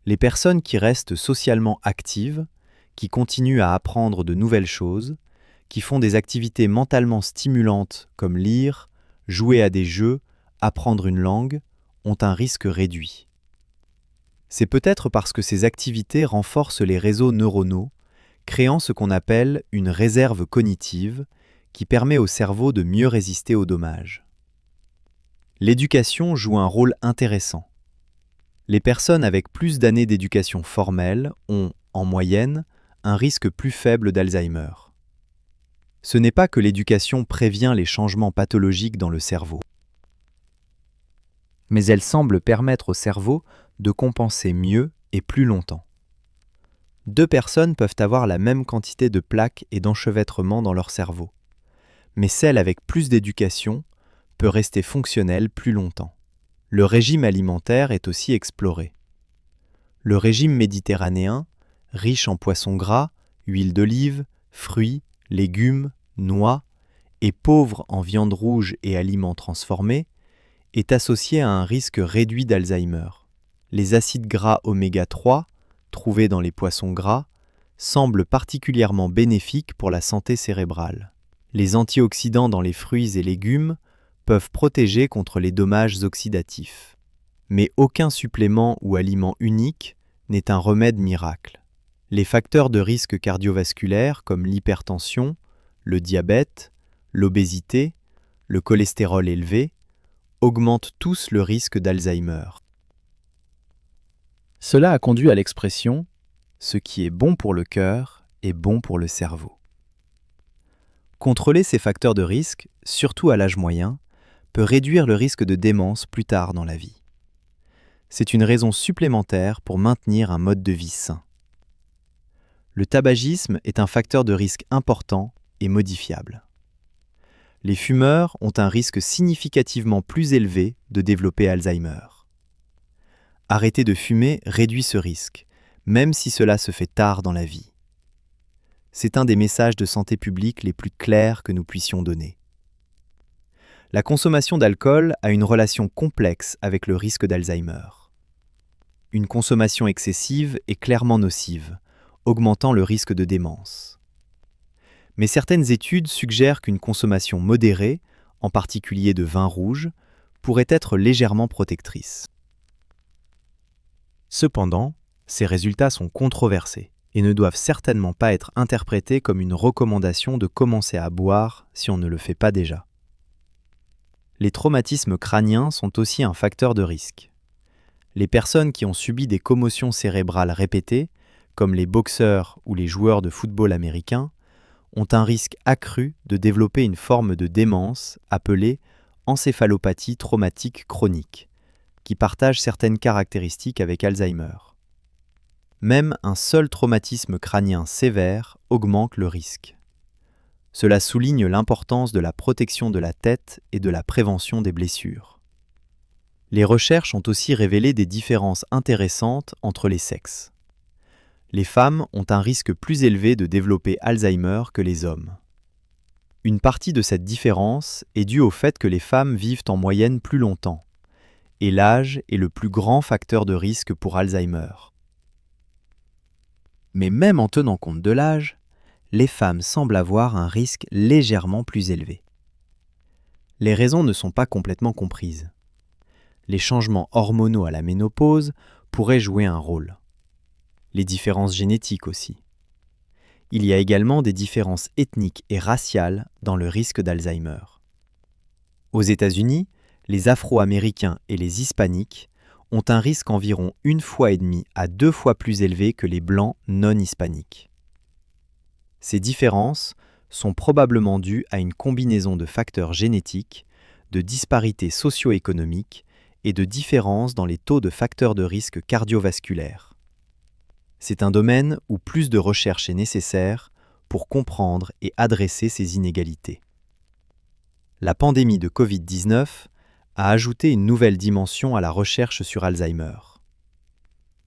Les personnes qui restent socialement actives, qui continuent à apprendre de nouvelles choses, qui font des activités mentalement stimulantes comme lire, jouer à des jeux, apprendre une langue, ont un risque réduit. C'est peut-être parce que ces activités renforcent les réseaux neuronaux créant ce qu'on appelle une réserve cognitive qui permet au cerveau de mieux résister aux dommages. L'éducation joue un rôle intéressant. Les personnes avec plus d'années d'éducation formelle ont, en moyenne, un risque plus faible d'Alzheimer. Ce n'est pas que l'éducation prévient les changements pathologiques dans le cerveau, mais elle semble permettre au cerveau de compenser mieux et plus longtemps. Deux personnes peuvent avoir la même quantité de plaques et d'enchevêtrements dans leur cerveau, mais celle avec plus d'éducation peut rester fonctionnelle plus longtemps. Le régime alimentaire est aussi exploré. Le régime méditerranéen, riche en poissons gras, huile d'olive, fruits, légumes, noix, et pauvre en viande rouge et aliments transformés, est associé à un risque réduit d'Alzheimer. Les acides gras oméga 3, trouvés dans les poissons gras, semblent particulièrement bénéfiques pour la santé cérébrale. Les antioxydants dans les fruits et légumes peuvent protéger contre les dommages oxydatifs. Mais aucun supplément ou aliment unique n'est un remède miracle. Les facteurs de risque cardiovasculaire comme l'hypertension, le diabète, l'obésité, le cholestérol élevé augmentent tous le risque d'Alzheimer. Cela a conduit à l'expression « ce qui est bon pour le cœur est bon pour le cerveau ». Contrôler ces facteurs de risque, surtout à l'âge moyen, peut réduire le risque de démence plus tard dans la vie. C'est une raison supplémentaire pour maintenir un mode de vie sain. Le tabagisme est un facteur de risque important et modifiable. Les fumeurs ont un risque significativement plus élevé de développer Alzheimer. Arrêter de fumer réduit ce risque, même si cela se fait tard dans la vie. C'est un des messages de santé publique les plus clairs que nous puissions donner. La consommation d'alcool a une relation complexe avec le risque d'Alzheimer. Une consommation excessive est clairement nocive, augmentant le risque de démence. Mais certaines études suggèrent qu'une consommation modérée, en particulier de vin rouge, pourrait être légèrement protectrice. Cependant, ces résultats sont controversés et ne doivent certainement pas être interprétés comme une recommandation de commencer à boire si on ne le fait pas déjà. Les traumatismes crâniens sont aussi un facteur de risque. Les personnes qui ont subi des commotions cérébrales répétées, comme les boxeurs ou les joueurs de football américains, ont un risque accru de développer une forme de démence appelée encéphalopathie traumatique chronique, qui partage certaines caractéristiques avec Alzheimer. Même un seul traumatisme crânien sévère augmente le risque. Cela souligne l'importance de la protection de la tête et de la prévention des blessures. Les recherches ont aussi révélé des différences intéressantes entre les sexes. Les femmes ont un risque plus élevé de développer Alzheimer que les hommes. Une partie de cette différence est due au fait que les femmes vivent en moyenne plus longtemps, et l'âge est le plus grand facteur de risque pour Alzheimer. Mais même en tenant compte de l'âge, les femmes semblent avoir un risque légèrement plus élevé. Les raisons ne sont pas complètement comprises. Les changements hormonaux à la ménopause pourraient jouer un rôle. Les différences génétiques aussi. Il y a également des différences ethniques et raciales dans le risque d'Alzheimer. Aux États-Unis, les Afro-Américains et les Hispaniques ont un risque environ 1,5 fois à 2 fois plus élevé que les Blancs non hispaniques. Ces différences sont probablement dues à une combinaison de facteurs génétiques, de disparités socio-économiques et de différences dans les taux de facteurs de risque cardiovasculaires. C'est un domaine où plus de recherche est nécessaire pour comprendre et adresser ces inégalités. La pandémie de Covid-19 a ajouté une nouvelle dimension à la recherche sur Alzheimer.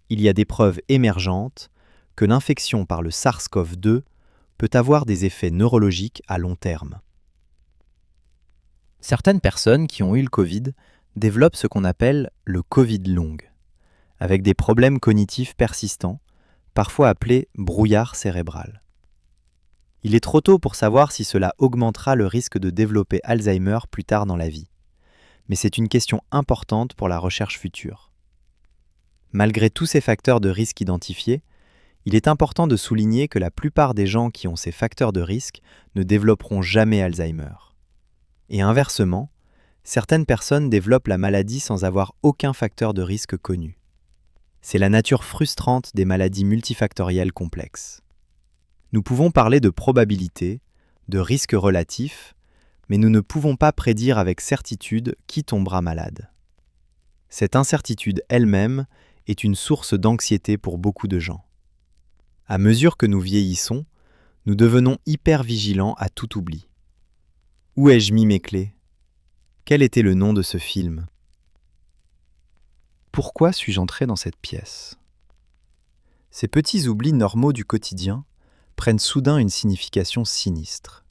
Il y a des preuves émergentes que l'infection par le SARS-CoV-2 peut avoir des effets neurologiques à long terme. Certaines personnes qui ont eu le Covid développent ce qu'on appelle le Covid long, avec des problèmes cognitifs persistants, parfois appelés brouillard cérébral. Il est trop tôt pour savoir si cela augmentera le risque de développer Alzheimer plus tard dans la vie, mais c'est une question importante pour la recherche future. Malgré tous ces facteurs de risque identifiés, Il est important de souligner que la plupart des gens qui ont ces facteurs de risque ne développeront jamais Alzheimer. Et inversement, certaines personnes développent la maladie sans avoir aucun facteur de risque connu. C'est la nature frustrante des maladies multifactorielles complexes. Nous pouvons parler de probabilité, de risque relatif, mais nous ne pouvons pas prédire avec certitude qui tombera malade. Cette incertitude elle-même est une source d'anxiété pour beaucoup de gens. À mesure que nous vieillissons, nous devenons hyper vigilants à tout oubli. Où ai-je mis mes clés ? Quel était le nom de ce film ? Pourquoi suis-je entré dans cette pièce ? Ces petits oublis normaux du quotidien prennent soudain une signification sinistre.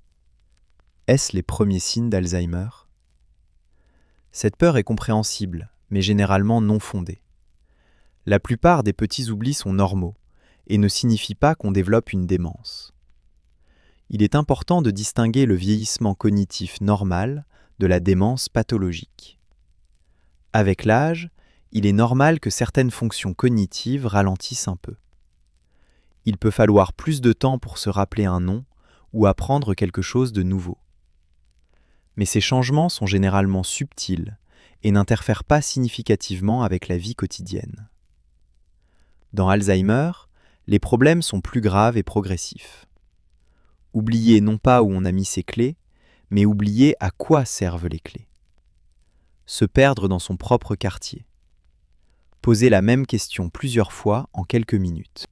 Est-ce les premiers signes d'Alzheimer ? Cette peur est compréhensible, mais généralement non fondée. La plupart des petits oublis sont normaux et ne signifient pas qu'on développe une démence. Il est important de distinguer le vieillissement cognitif normal de la démence pathologique. Avec l'âge, il est normal que certaines fonctions cognitives ralentissent un peu. Il peut falloir plus de temps pour se rappeler un nom ou apprendre quelque chose de nouveau. Mais ces changements sont généralement subtils et n'interfèrent pas significativement avec la vie quotidienne. Dans Alzheimer, les problèmes sont plus graves et progressifs. Oublier non pas où on a mis ses clés, mais oublier à quoi servent les clés. Se perdre dans son propre quartier. Poser la même question plusieurs fois en quelques minutes.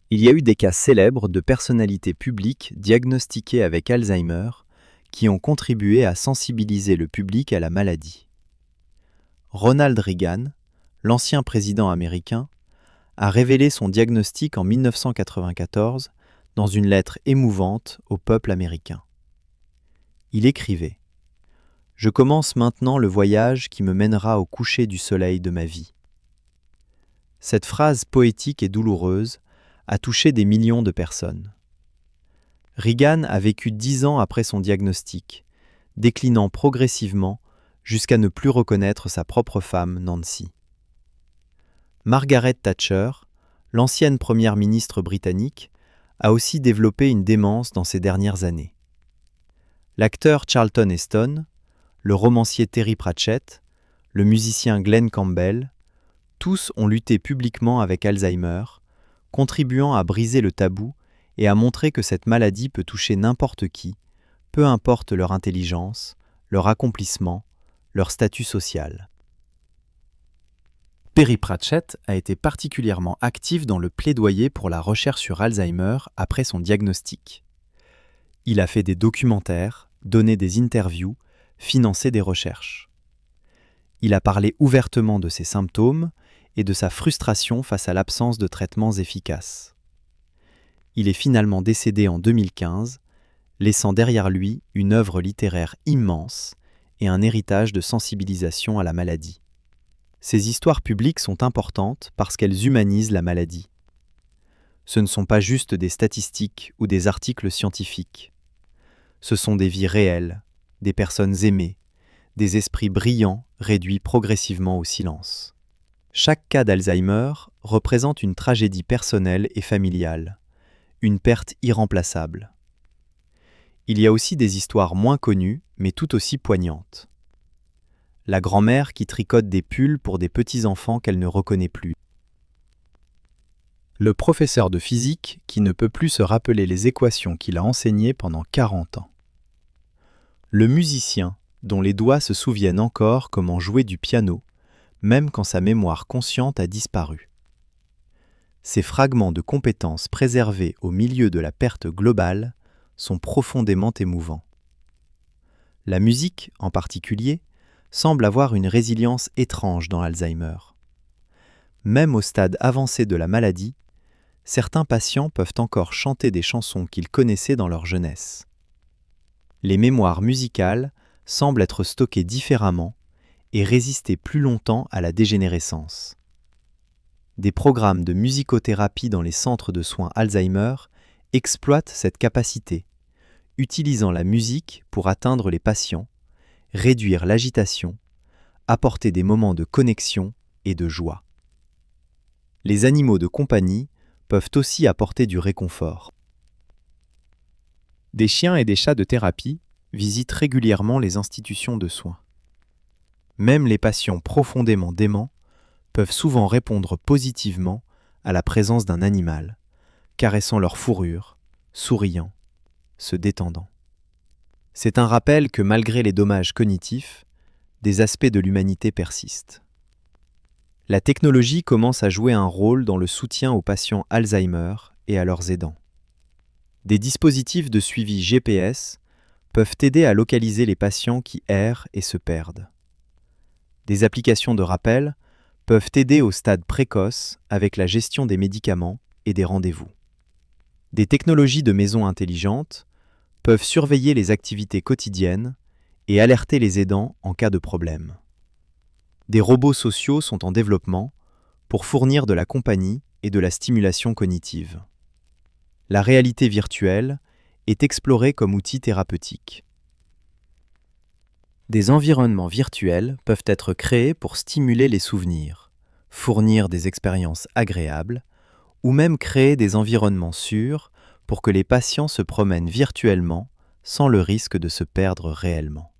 Il y a eu des cas célèbres de personnalités publiques diagnostiquées avec Alzheimer qui ont contribué à sensibiliser le public à la maladie. Ronald Reagan, l'ancien président américain, a révélé son diagnostic en 1994 dans une lettre émouvante au peuple américain. Il écrivait « Je commence maintenant le voyage qui me mènera au coucher du soleil de ma vie. » Cette phrase poétique et douloureuse a touché des millions de personnes. Reagan a vécu 10 ans après son diagnostic, déclinant progressivement jusqu'à ne plus reconnaître sa propre femme, Nancy. Margaret Thatcher, l'ancienne première ministre britannique, a aussi développé une démence dans ces dernières années. L'acteur Charlton Heston, le romancier Terry Pratchett, le musicien Glenn Campbell, tous ont lutté publiquement avec Alzheimer, contribuant à briser le tabou et à montrer que cette maladie peut toucher n'importe qui, peu importe leur intelligence, leur accomplissement, leur statut social. Terry Pratchett a été particulièrement actif dans le plaidoyer pour la recherche sur Alzheimer après son diagnostic. Il a fait des documentaires, donné des interviews, financé des recherches. Il a parlé ouvertement de ses symptômes et de sa frustration face à l'absence de traitements efficaces. Il est finalement décédé en 2015, laissant derrière lui une œuvre littéraire immense et un héritage de sensibilisation à la maladie. Ces histoires publiques sont importantes parce qu'elles humanisent la maladie. Ce ne sont pas juste des statistiques ou des articles scientifiques. Ce sont des vies réelles, des personnes aimées, des esprits brillants réduits progressivement au silence. Chaque cas d'Alzheimer représente une tragédie personnelle et familiale, une perte irremplaçable. Il y a aussi des histoires moins connues, mais tout aussi poignantes. La grand-mère qui tricote des pulls pour des petits-enfants qu'elle ne reconnaît plus. Le professeur de physique qui ne peut plus se rappeler les équations qu'il a enseignées pendant 40 ans. Le musicien dont les doigts se souviennent encore comment jouer du piano, même quand sa mémoire consciente a disparu. Ces fragments de compétences préservés au milieu de la perte globale sont profondément émouvants. La musique, en particulier, semble avoir une résilience étrange dans Alzheimer. Même au stade avancé de la maladie, certains patients peuvent encore chanter des chansons qu'ils connaissaient dans leur jeunesse. Les mémoires musicales semblent être stockées différemment et résister plus longtemps à la dégénérescence. Des programmes de musicothérapie dans les centres de soins Alzheimer exploitent cette capacité, utilisant la musique pour atteindre les patients, réduire l'agitation, apporter des moments de connexion et de joie. Les animaux de compagnie peuvent aussi apporter du réconfort. Des chiens et des chats de thérapie visitent régulièrement les institutions de soins. Même les patients profondément déments peuvent souvent répondre positivement à la présence d'un animal, caressant leur fourrure, souriant, se détendant. C'est un rappel que malgré les dommages cognitifs, des aspects de l'humanité persistent. La technologie commence à jouer un rôle dans le soutien aux patients Alzheimer et à leurs aidants. Des dispositifs de suivi GPS peuvent aider à localiser les patients qui errent et se perdent. Des applications de rappel peuvent aider au stade précoce avec la gestion des médicaments et des rendez-vous. Des technologies de maison intelligentes peuvent surveiller les activités quotidiennes et alerter les aidants en cas de problème. Des robots sociaux sont en développement pour fournir de la compagnie et de la stimulation cognitive. La réalité virtuelle est explorée comme outil thérapeutique. Des environnements virtuels peuvent être créés pour stimuler les souvenirs, fournir des expériences agréables, ou même créer des environnements sûrs pour que les patients se promènent virtuellement sans le risque de se perdre réellement.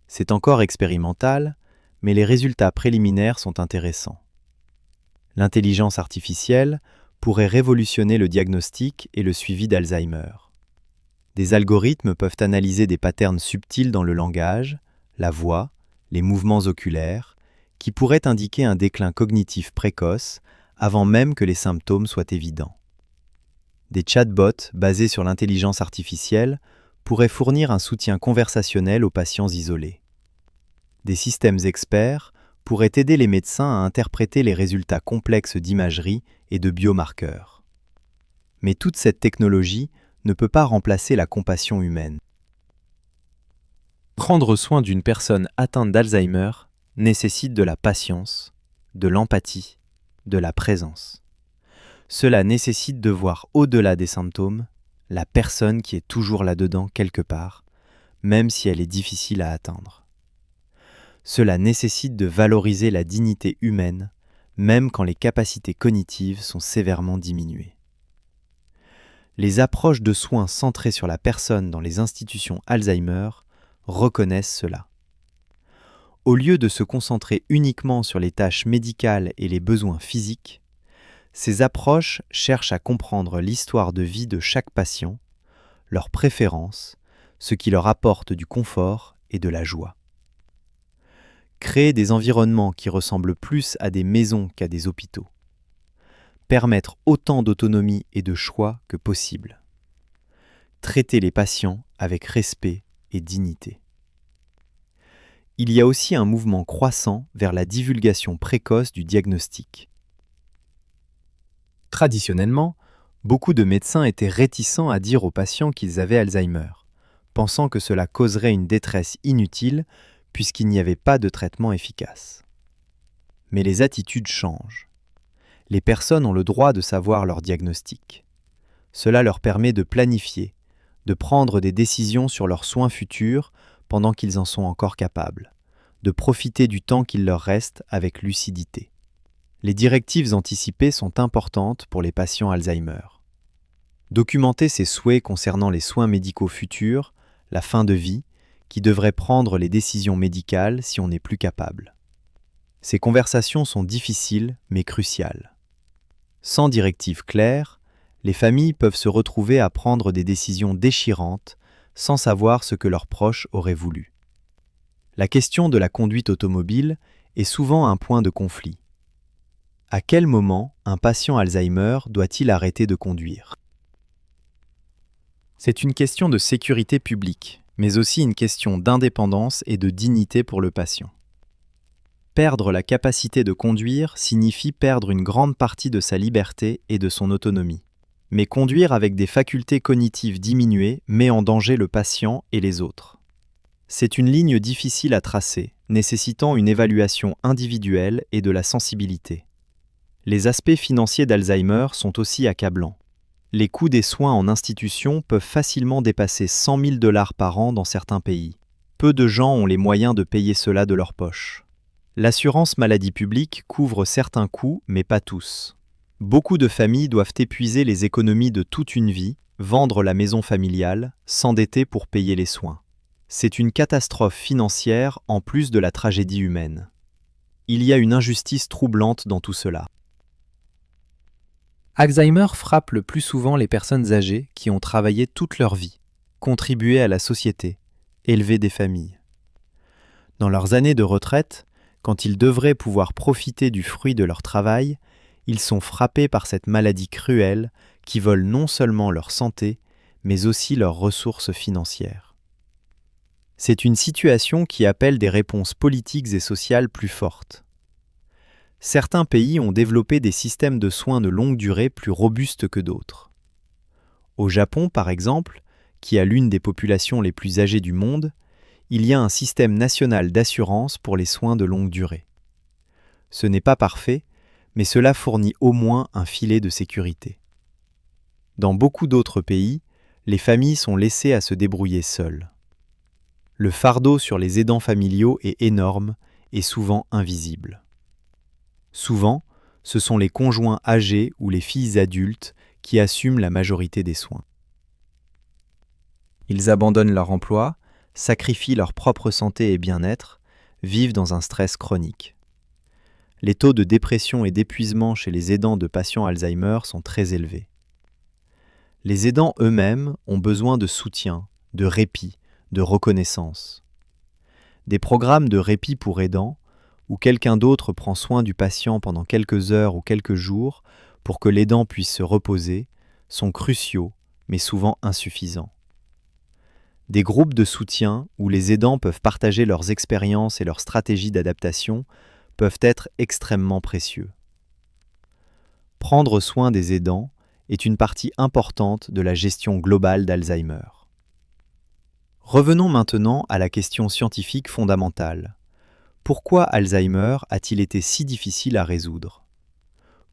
C'est encore expérimental, mais les résultats préliminaires sont intéressants. L'intelligence artificielle pourrait révolutionner le diagnostic et le suivi d'Alzheimer. Des algorithmes peuvent analyser des patterns subtils dans le langage, la voix, les mouvements oculaires, qui pourraient indiquer un déclin cognitif précoce avant même que les symptômes soient évidents. Des chatbots basés sur l'intelligence artificielle pourraient fournir un soutien conversationnel aux patients isolés. Des systèmes experts pourraient aider les médecins à interpréter les résultats complexes d'imagerie et de biomarqueurs. Mais toute cette technologie ne peut pas remplacer la compassion humaine. Prendre soin d'une personne atteinte d'Alzheimer nécessite de la patience, de l'empathie, de la présence. Cela nécessite de voir au-delà des symptômes la personne qui est toujours là-dedans quelque part, même si elle est difficile à atteindre. Cela nécessite de valoriser la dignité humaine, même quand les capacités cognitives sont sévèrement diminuées. Les approches de soins centrées sur la personne dans les institutions Alzheimer reconnaissent cela. Au lieu de se concentrer uniquement sur les tâches médicales et les besoins physiques, ces approches cherchent à comprendre l'histoire de vie de chaque patient, leurs préférences, ce qui leur apporte du confort et de la joie. Créer des environnements qui ressemblent plus à des maisons qu'à des hôpitaux. Permettre autant d'autonomie et de choix que possible. Traiter les patients avec respect et dignité. Il y a aussi un mouvement croissant vers la divulgation précoce du diagnostic. Traditionnellement, beaucoup de médecins étaient réticents à dire aux patients qu'ils avaient Alzheimer, pensant que cela causerait une détresse inutile puisqu'il n'y avait pas de traitement efficace. Mais les attitudes changent. Les personnes ont le droit de savoir leur diagnostic. Cela leur permet de planifier, de prendre des décisions sur leurs soins futurs pendant qu'ils en sont encore capables, de profiter du temps qu'il leur reste avec lucidité. Les directives anticipées sont importantes pour les patients Alzheimer. Documenter ses souhaits concernant les soins médicaux futurs, la fin de vie, qui devrait prendre les décisions médicales si on n'est plus capable. Ces conversations sont difficiles mais cruciales. Sans directive claire, les familles peuvent se retrouver à prendre des décisions déchirantes sans savoir ce que leurs proches auraient voulu. La question de la conduite automobile est souvent un point de conflit. À quel moment un patient Alzheimer doit-il arrêter de conduire ? C'est une question de sécurité publique, mais aussi une question d'indépendance et de dignité pour le patient. Perdre la capacité de conduire signifie perdre une grande partie de sa liberté et de son autonomie. Mais conduire avec des facultés cognitives diminuées met en danger le patient et les autres. C'est une ligne difficile à tracer, nécessitant une évaluation individuelle et de la sensibilité. Les aspects financiers d'Alzheimer sont aussi accablants. Les coûts des soins en institution peuvent facilement dépasser 100 000 $ par an dans certains pays. Peu de gens ont les moyens de payer cela de leur poche. L'assurance maladie publique couvre certains coûts, mais pas tous. Beaucoup de familles doivent épuiser les économies de toute une vie, vendre la maison familiale, s'endetter pour payer les soins. C'est une catastrophe financière en plus de la tragédie humaine. Il y a une injustice troublante dans tout cela. Alzheimer frappe le plus souvent les personnes âgées qui ont travaillé toute leur vie, contribué à la société, élevé des familles. Dans leurs années de retraite, quand ils devraient pouvoir profiter du fruit de leur travail, ils sont frappés par cette maladie cruelle qui vole non seulement leur santé, mais aussi leurs ressources financières. C'est une situation qui appelle des réponses politiques et sociales plus fortes. Certains pays ont développé des systèmes de soins de longue durée plus robustes que d'autres. Au Japon, par exemple, qui a l'une des populations les plus âgées du monde, il y a un système national d'assurance pour les soins de longue durée. Ce n'est pas parfait, mais cela fournit au moins un filet de sécurité. Dans beaucoup d'autres pays, les familles sont laissées à se débrouiller seules. Le fardeau sur les aidants familiaux est énorme et souvent invisible. Souvent, ce sont les conjoints âgés ou les filles adultes qui assument la majorité des soins. Ils abandonnent leur emploi, sacrifient leur propre santé et bien-être, vivent dans un stress chronique. Les taux de dépression et d'épuisement chez les aidants de patients Alzheimer sont très élevés. Les aidants eux-mêmes ont besoin de soutien, de répit, de reconnaissance. Des programmes de répit pour aidants, où quelqu'un d'autre prend soin du patient pendant quelques heures ou quelques jours pour que l'aidant puisse se reposer, sont cruciaux, mais souvent insuffisants. Des groupes de soutien où les aidants peuvent partager leurs expériences et leurs stratégies d'adaptation peuvent être extrêmement précieux. Prendre soin des aidants est une partie importante de la gestion globale d'Alzheimer. Revenons maintenant à la question scientifique fondamentale. Pourquoi Alzheimer a-t-il été si difficile à résoudre ?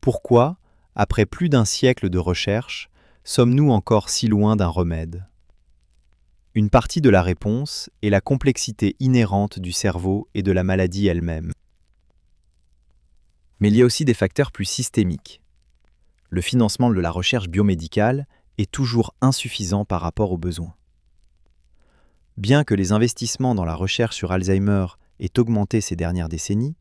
Pourquoi, après plus d'un siècle de recherche, sommes-nous encore si loin d'un remède ? Une partie de la réponse est la complexité inhérente du cerveau et de la maladie elle-même. Mais il y a aussi des facteurs plus systémiques. Le financement de la recherche biomédicale est toujours insuffisant par rapport aux besoins. Bien que les investissements dans la recherche sur Alzheimer aient augmenté ces dernières décennies,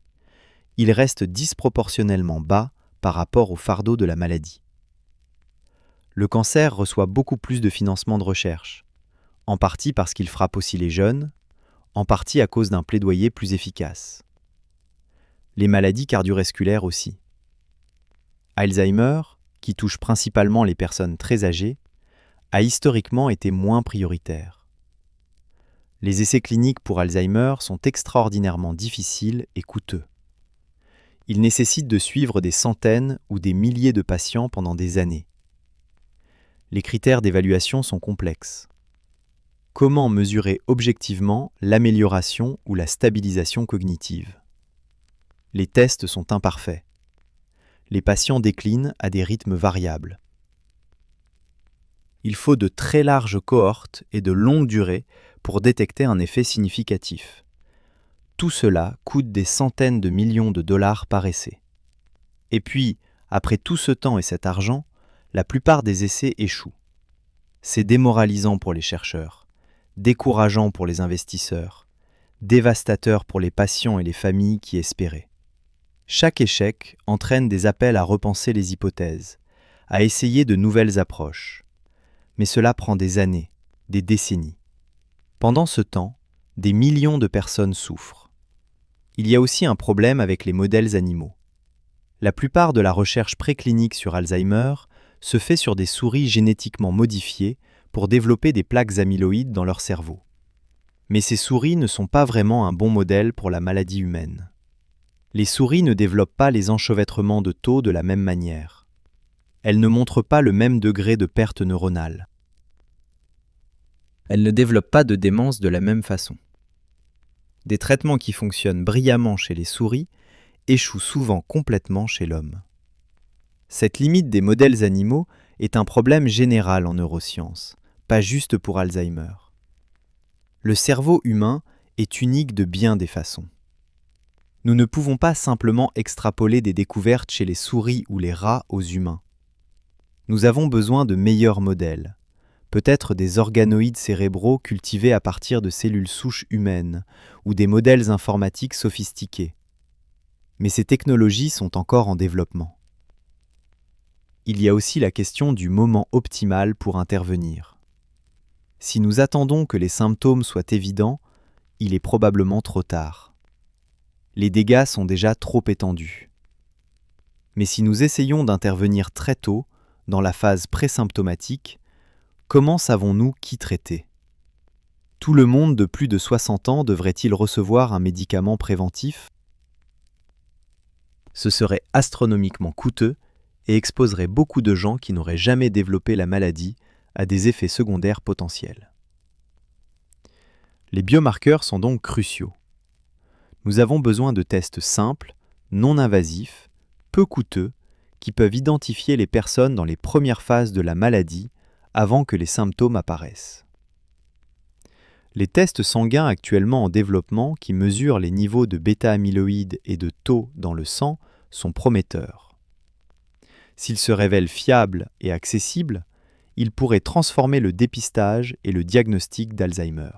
ils restent disproportionnellement bas par rapport au fardeau de la maladie. Le cancer reçoit beaucoup plus de financement de recherche, en partie parce qu'il frappe aussi les jeunes, en partie à cause d'un plaidoyer plus efficace. Les maladies cardiovasculaires aussi. Alzheimer, qui touche principalement les personnes très âgées, a historiquement été moins prioritaire. Les essais cliniques pour Alzheimer sont extraordinairement difficiles et coûteux. Ils nécessitent de suivre des centaines ou des milliers de patients pendant des années. Les critères d'évaluation sont complexes. Comment mesurer objectivement l'amélioration ou la stabilisation cognitive ? Les tests sont imparfaits. Les patients déclinent à des rythmes variables. Il faut de très larges cohortes et de longues durées pour détecter un effet significatif. Tout cela coûte des centaines de millions de dollars par essai. Et puis, après tout ce temps et cet argent, la plupart des essais échouent. C'est démoralisant pour les chercheurs, décourageant pour les investisseurs, dévastateur pour les patients et les familles qui espéraient. Chaque échec entraîne des appels à repenser les hypothèses, à essayer de nouvelles approches. Mais cela prend des années, des décennies. Pendant ce temps, des millions de personnes souffrent. Il y a aussi un problème avec les modèles animaux. La plupart de la recherche préclinique sur Alzheimer se fait sur des souris génétiquement modifiées pour développer des plaques amyloïdes dans leur cerveau. Mais ces souris ne sont pas vraiment un bon modèle pour la maladie humaine. Les souris ne développent pas les enchevêtrements de tau de la même manière. Elles ne montrent pas le même degré de perte neuronale. Elles ne développent pas de démence de la même façon. Des traitements qui fonctionnent brillamment chez les souris échouent souvent complètement chez l'homme. Cette limite des modèles animaux est un problème général en neurosciences, pas juste pour Alzheimer. Le cerveau humain est unique de bien des façons. Nous ne pouvons pas simplement extrapoler des découvertes chez les souris ou les rats aux humains. Nous avons besoin de meilleurs modèles, peut-être des organoïdes cérébraux cultivés à partir de cellules souches humaines ou des modèles informatiques sophistiqués. Mais ces technologies sont encore en développement. Il y a aussi la question du moment optimal pour intervenir. Si nous attendons que les symptômes soient évidents, il est probablement trop tard. Les dégâts sont déjà trop étendus. Mais si nous essayons d'intervenir très tôt, dans la phase présymptomatique, comment savons-nous qui traiter ? Tout le monde de plus de 60 ans devrait-il recevoir un médicament préventif ? Ce serait astronomiquement coûteux et exposerait beaucoup de gens qui n'auraient jamais développé la maladie à des effets secondaires potentiels. Les biomarqueurs sont donc cruciaux. Nous avons besoin de tests simples, non invasifs, peu coûteux, qui peuvent identifier les personnes dans les premières phases de la maladie avant que les symptômes apparaissent. Les tests sanguins actuellement en développement qui mesurent les niveaux de bêta-amyloïdes et de tau dans le sang sont prometteurs. S'ils se révèlent fiables et accessibles, ils pourraient transformer le dépistage et le diagnostic d'Alzheimer.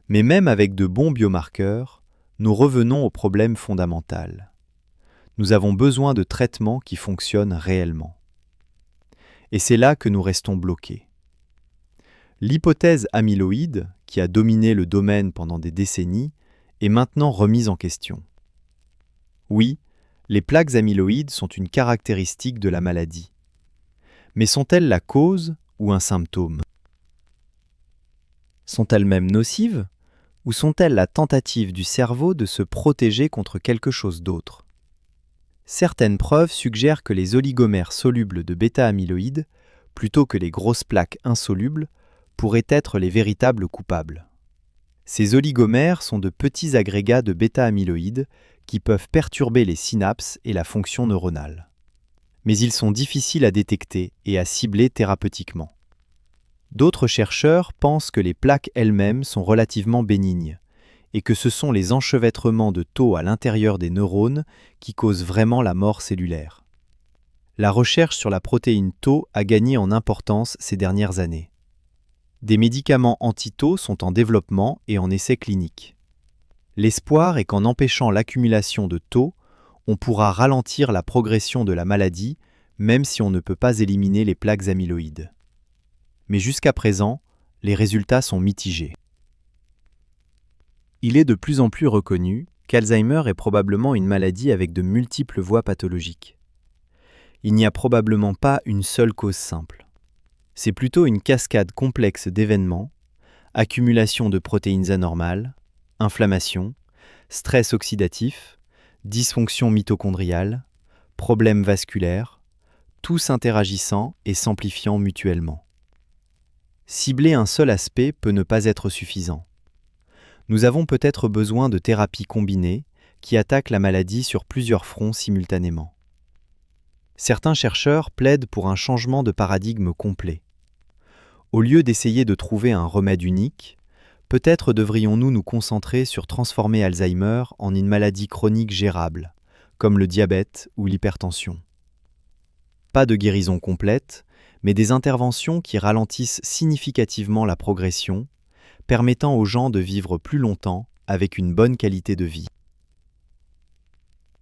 Mais même avec de bons biomarqueurs, nous revenons au problème fondamental. Nous avons besoin de traitements qui fonctionnent réellement. Et c'est là que nous restons bloqués. L'hypothèse amyloïde, qui a dominé le domaine pendant des décennies, est maintenant remise en question. Oui, les plaques amyloïdes sont une caractéristique de la maladie. Mais sont-elles la cause ou un symptôme ? Sont-elles même nocives ou sont-elles la tentative du cerveau de se protéger contre quelque chose d'autre ? Certaines preuves suggèrent que les oligomères solubles de bêta-amyloïdes, plutôt que les grosses plaques insolubles, pourraient être les véritables coupables. Ces oligomères sont de petits agrégats de bêta-amyloïdes qui peuvent perturber les synapses et la fonction neuronale. Mais ils sont difficiles à détecter et à cibler thérapeutiquement. D'autres chercheurs pensent que les plaques elles-mêmes sont relativement bénignes et que ce sont les enchevêtrements de tau à l'intérieur des neurones qui causent vraiment la mort cellulaire. La recherche sur la protéine tau a gagné en importance ces dernières années. Des médicaments anti-tau sont en développement et en essais cliniques. L'espoir est qu'en empêchant l'accumulation de tau, on pourra ralentir la progression de la maladie, même si on ne peut pas éliminer les plaques amyloïdes. Mais jusqu'à présent, les résultats sont mitigés. Il est de plus en plus reconnu qu'Alzheimer est probablement une maladie avec de multiples voies pathologiques. Il n'y a probablement pas une seule cause simple. C'est plutôt une cascade complexe d'événements, accumulation de protéines anormales, inflammation, stress oxydatif, dysfonction mitochondriale, problèmes vasculaires, tous interagissant et s'amplifiant mutuellement. Cibler un seul aspect peut ne pas être suffisant. Nous avons peut-être besoin de thérapies combinées qui attaquent la maladie sur plusieurs fronts simultanément. Certains chercheurs plaident pour un changement de paradigme complet. Au lieu d'essayer de trouver un remède unique, peut-être devrions-nous nous concentrer sur transformer Alzheimer en une maladie chronique gérable, comme le diabète ou l'hypertension. Pas de guérison complète, mais des interventions qui ralentissent significativement la progression, permettant aux gens de vivre plus longtemps avec une bonne qualité de vie.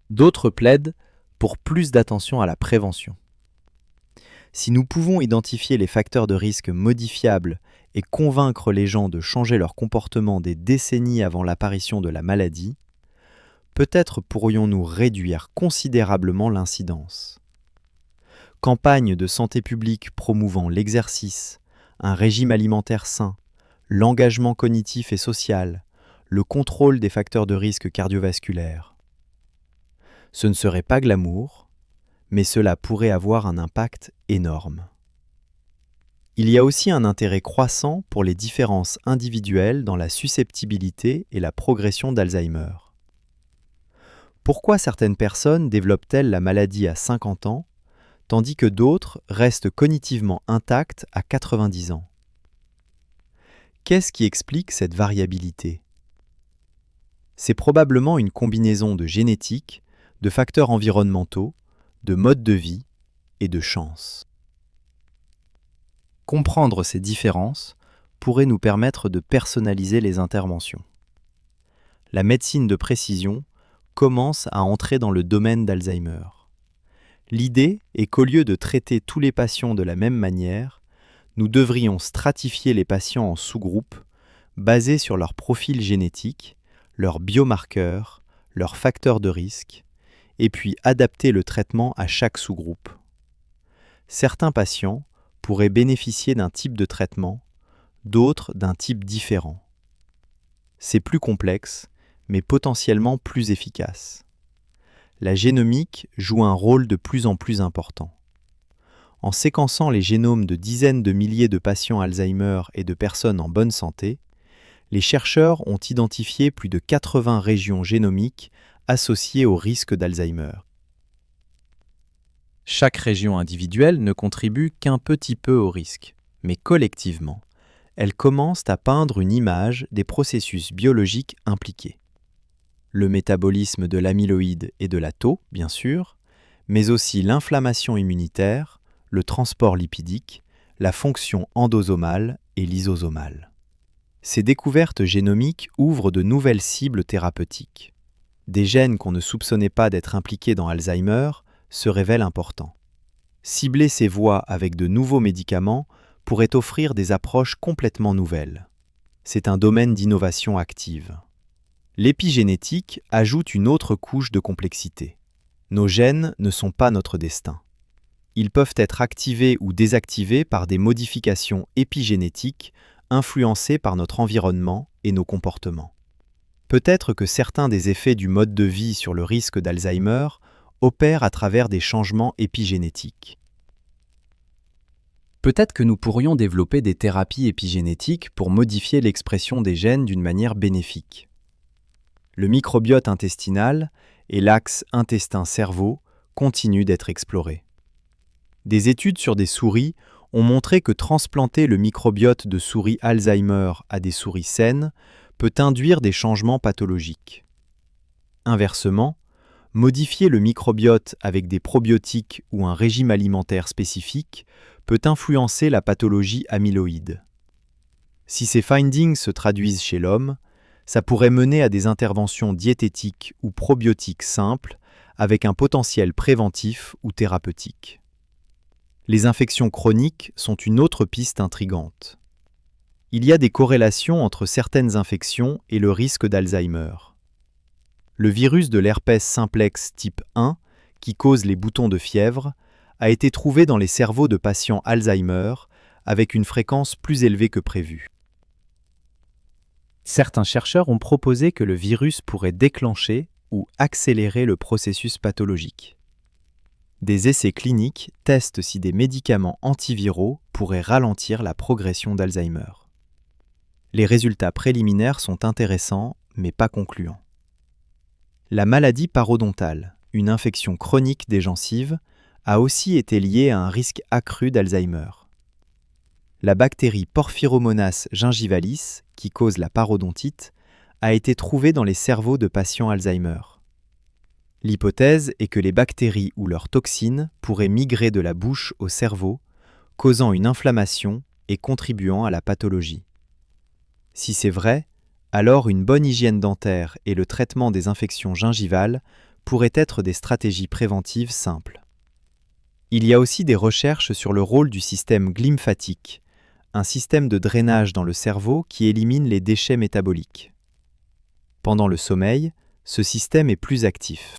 D'autres plaident pour plus d'attention à la prévention. Si nous pouvons identifier les facteurs de risque modifiables et convaincre les gens de changer leur comportement des décennies avant l'apparition de la maladie, peut-être pourrions-nous réduire considérablement l'incidence. Campagne de santé publique promouvant l'exercice, un régime alimentaire sain, l'engagement cognitif et social, le contrôle des facteurs de risque cardiovasculaires. Ce ne serait pas glamour, mais cela pourrait avoir un impact énorme. Il y a aussi un intérêt croissant pour les différences individuelles dans la susceptibilité et la progression d'Alzheimer. Pourquoi certaines personnes développent-elles la maladie à 50 ans, tandis que d'autres restent cognitivement intactes à 90 ans ? Qu'est-ce qui explique cette variabilité ? C'est probablement une combinaison de génétique, de facteurs environnementaux, de mode de vie et de chance. Comprendre ces différences pourrait nous permettre de personnaliser les interventions. La médecine de précision commence à entrer dans le domaine d'Alzheimer. L'idée est qu'au lieu de traiter tous les patients de la même manière, nous devrions stratifier les patients en sous-groupes basés sur leur profil génétique, leurs biomarqueurs, leurs facteurs de risque, et puis adapter le traitement à chaque sous-groupe. Certains patients pourraient bénéficier d'un type de traitement, d'autres d'un type différent. C'est plus complexe, mais potentiellement plus efficace. La génomique joue un rôle de plus en plus important. En séquençant les génomes de dizaines de milliers de patients Alzheimer et de personnes en bonne santé, les chercheurs ont identifié plus de 80 régions génomiques associées au risque d'Alzheimer. Chaque région individuelle ne contribue qu'un petit peu au risque, mais collectivement, elles commencent à peindre une image des processus biologiques impliqués. Le métabolisme de l'amyloïde et de la tau, bien sûr, mais aussi l'inflammation immunitaire, le transport lipidique, la fonction endosomale et lysosomale. Ces découvertes génomiques ouvrent de nouvelles cibles thérapeutiques. Des gènes qu'on ne soupçonnait pas d'être impliqués dans Alzheimer se révèlent importants. Cibler ces voies avec de nouveaux médicaments pourrait offrir des approches complètement nouvelles. C'est un domaine d'innovation active. L'épigénétique ajoute une autre couche de complexité. Nos gènes ne sont pas notre destin. Ils peuvent être activés ou désactivés par des modifications épigénétiques influencées par notre environnement et nos comportements. Peut-être que certains des effets du mode de vie sur le risque d'Alzheimer opèrent à travers des changements épigénétiques. Peut-être que nous pourrions développer des thérapies épigénétiques pour modifier l'expression des gènes d'une manière bénéfique. Le microbiote intestinal et l'axe intestin-cerveau continuent d'être explorés. Des études sur des souris ont montré que transplanter le microbiote de souris Alzheimer à des souris saines peut induire des changements pathologiques. Inversement, modifier le microbiote avec des probiotiques ou un régime alimentaire spécifique peut influencer la pathologie amyloïde. Si ces findings se traduisent chez l'homme, ça pourrait mener à des interventions diététiques ou probiotiques simples avec un potentiel préventif ou thérapeutique. Les infections chroniques sont une autre piste intrigante. Il y a des corrélations entre certaines infections et le risque d'Alzheimer. Le virus de l'herpès simplex type 1, qui cause les boutons de fièvre, a été trouvé dans les cerveaux de patients Alzheimer avec une fréquence plus élevée que prévue. Certains chercheurs ont proposé que le virus pourrait déclencher ou accélérer le processus pathologique. Des essais cliniques testent si des médicaments antiviraux pourraient ralentir la progression d'Alzheimer. Les résultats préliminaires sont intéressants, mais pas concluants. La maladie parodontale, une infection chronique des gencives, a aussi été liée à un risque accru d'Alzheimer. La bactérie Porphyromonas gingivalis, qui cause la parodontite, a été trouvée dans les cerveaux de patients Alzheimer. L'hypothèse est que les bactéries ou leurs toxines pourraient migrer de la bouche au cerveau, causant une inflammation et contribuant à la pathologie. Si c'est vrai, alors une bonne hygiène dentaire et le traitement des infections gingivales pourraient être des stratégies préventives simples. Il y a aussi des recherches sur le rôle du système glymphatique, un système de drainage dans le cerveau qui élimine les déchets métaboliques. Pendant le sommeil, ce système est plus actif.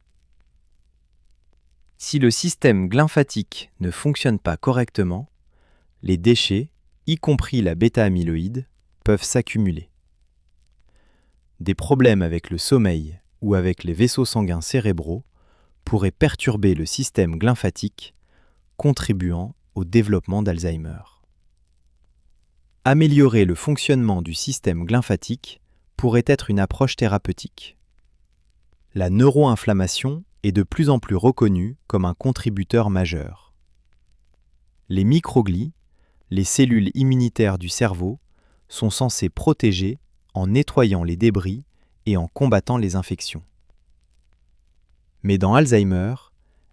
Si le système glymphatique ne fonctionne pas correctement, les déchets, y compris la bêta-amyloïde, peuvent s'accumuler. Des problèmes avec le sommeil ou avec les vaisseaux sanguins cérébraux pourraient perturber le système glymphatique, contribuant au développement d'Alzheimer. Améliorer le fonctionnement du système glymphatique pourrait être une approche thérapeutique. La neuroinflammation est de plus en plus reconnue comme un contributeur majeur. Les microglies, les cellules immunitaires du cerveau, sont censées protéger en nettoyant les débris et en combattant les infections. Mais dans Alzheimer,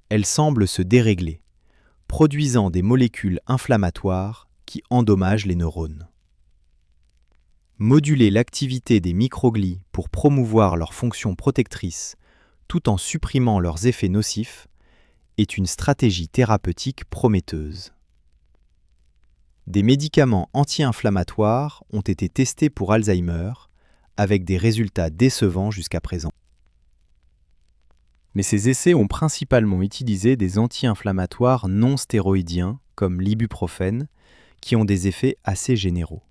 elle semble se dérégler, produisant des molécules inflammatoires qui endommagent les neurones. Moduler l'activité des microglies pour promouvoir leurs fonctions protectrices tout en supprimant leurs effets nocifs est une stratégie thérapeutique prometteuse. Des médicaments anti-inflammatoires ont été testés pour Alzheimer avec des résultats décevants jusqu'à présent. Mais ces essais ont principalement utilisé des anti-inflammatoires non stéroïdiens comme l'ibuprofène qui ont des effets assez généraux.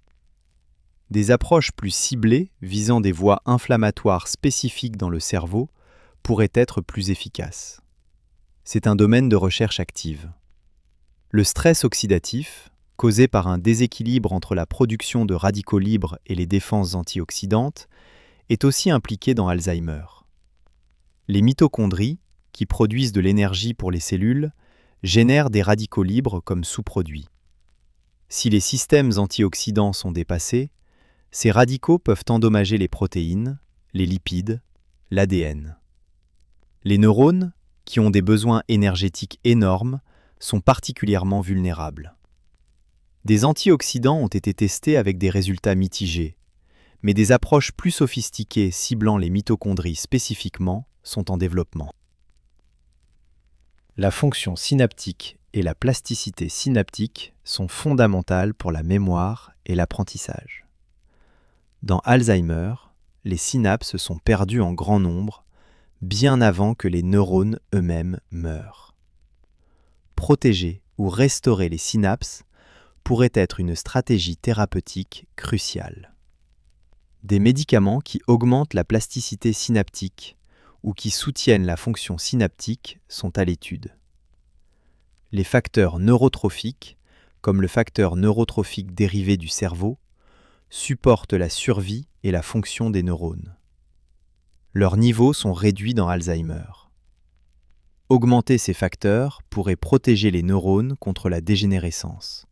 Des approches plus ciblées visant des voies inflammatoires spécifiques dans le cerveau pourraient être plus efficaces. C'est un domaine de recherche active. Le stress oxydatif, causé par un déséquilibre entre la production de radicaux libres et les défenses antioxydantes, est aussi impliqué dans Alzheimer. Les mitochondries, qui produisent de l'énergie pour les cellules, génèrent des radicaux libres comme sous-produits. Si les systèmes antioxydants sont dépassés, ces radicaux peuvent endommager les protéines, les lipides, l'ADN. Les neurones, qui ont des besoins énergétiques énormes, sont particulièrement vulnérables. Des antioxydants ont été testés avec des résultats mitigés, mais des approches plus sophistiquées ciblant les mitochondries spécifiquement sont en développement. La fonction synaptique et la plasticité synaptique sont fondamentales pour la mémoire et l'apprentissage. Dans Alzheimer, les synapses sont perdues en grand nombre, bien avant que les neurones eux-mêmes meurent. Protéger ou restaurer les synapses pourrait être une stratégie thérapeutique cruciale. Des médicaments qui augmentent la plasticité synaptique ou qui soutiennent la fonction synaptique sont à l'étude. Les facteurs neurotrophiques, comme le facteur neurotrophique dérivé du cerveau, supportent la survie et la fonction des neurones. Leurs niveaux sont réduits dans Alzheimer. Augmenter ces facteurs pourrait protéger les neurones contre la dégénérescence.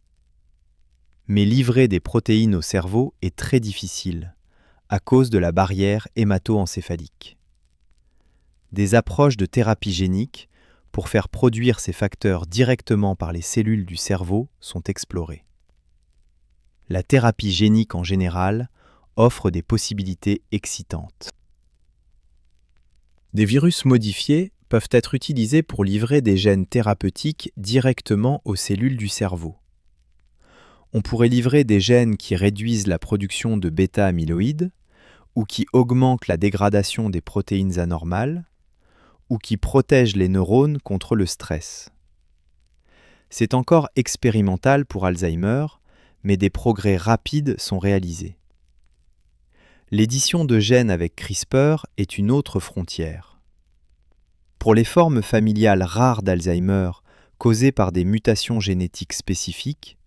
Mais livrer des protéines au cerveau est très difficile, à cause de la barrière hémato-encéphalique. Des approches de thérapie génique pour faire produire ces facteurs directement par les cellules du cerveau sont explorées. La thérapie génique en général offre des possibilités excitantes. Des virus modifiés peuvent être utilisés pour livrer des gènes thérapeutiques directement aux cellules du cerveau. On pourrait livrer des gènes qui réduisent la production de bêta-amyloïdes, ou qui augmentent la dégradation des protéines anormales, ou qui protègent les neurones contre le stress. C'est encore expérimental pour Alzheimer, mais des progrès rapides sont réalisés. L'édition de gènes avec CRISPR est une autre frontière. Pour les formes familiales rares d'Alzheimer causées par des mutations génétiques spécifiques,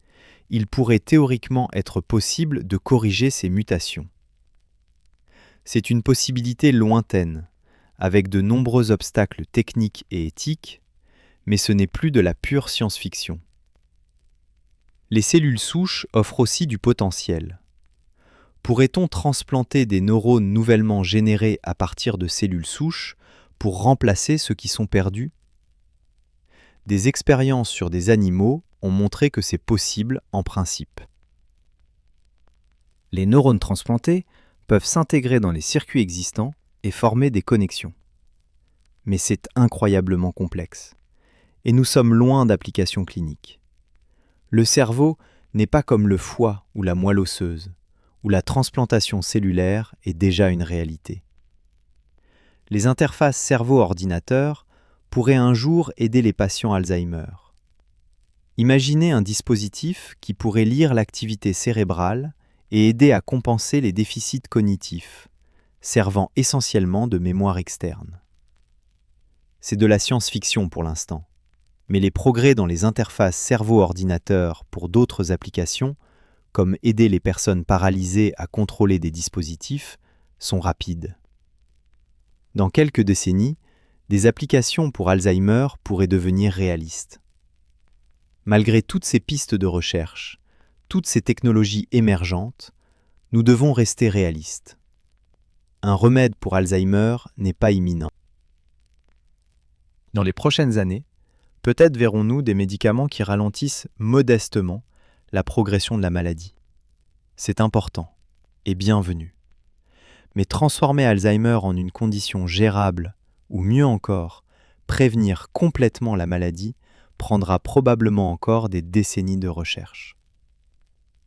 il pourrait théoriquement être possible de corriger ces mutations. C'est une possibilité lointaine, avec de nombreux obstacles techniques et éthiques, mais ce n'est plus de la pure science-fiction. Les cellules souches offrent aussi du potentiel. Pourrait-on transplanter des neurones nouvellement générés à partir de cellules souches pour remplacer ceux qui sont perdus ? Des expériences sur des animaux ont montré que c'est possible en principe. Les neurones transplantés peuvent s'intégrer dans les circuits existants et former des connexions. Mais c'est incroyablement complexe, et nous sommes loin d'applications cliniques. Le cerveau n'est pas comme le foie ou la moelle osseuse, où la transplantation cellulaire est déjà une réalité. Les interfaces cerveau-ordinateur pourraient un jour aider les patients Alzheimer. Imaginez un dispositif qui pourrait lire l'activité cérébrale et aider à compenser les déficits cognitifs, servant essentiellement de mémoire externe. C'est de la science-fiction pour l'instant, mais les progrès dans les interfaces cerveau-ordinateur pour d'autres applications, comme aider les personnes paralysées à contrôler des dispositifs, sont rapides. Dans quelques décennies, des applications pour Alzheimer pourraient devenir réalistes. Malgré toutes ces pistes de recherche, toutes ces technologies émergentes, nous devons rester réalistes. un remède pour Alzheimer n'est pas imminent. Dans les prochaines années, peut-être verrons-nous des médicaments qui ralentissent modestement la progression de la maladie. C'est important et bienvenu. Mais transformer Alzheimer en une condition gérable, ou mieux encore, prévenir complètement la maladie, prendra probablement encore des décennies de recherche.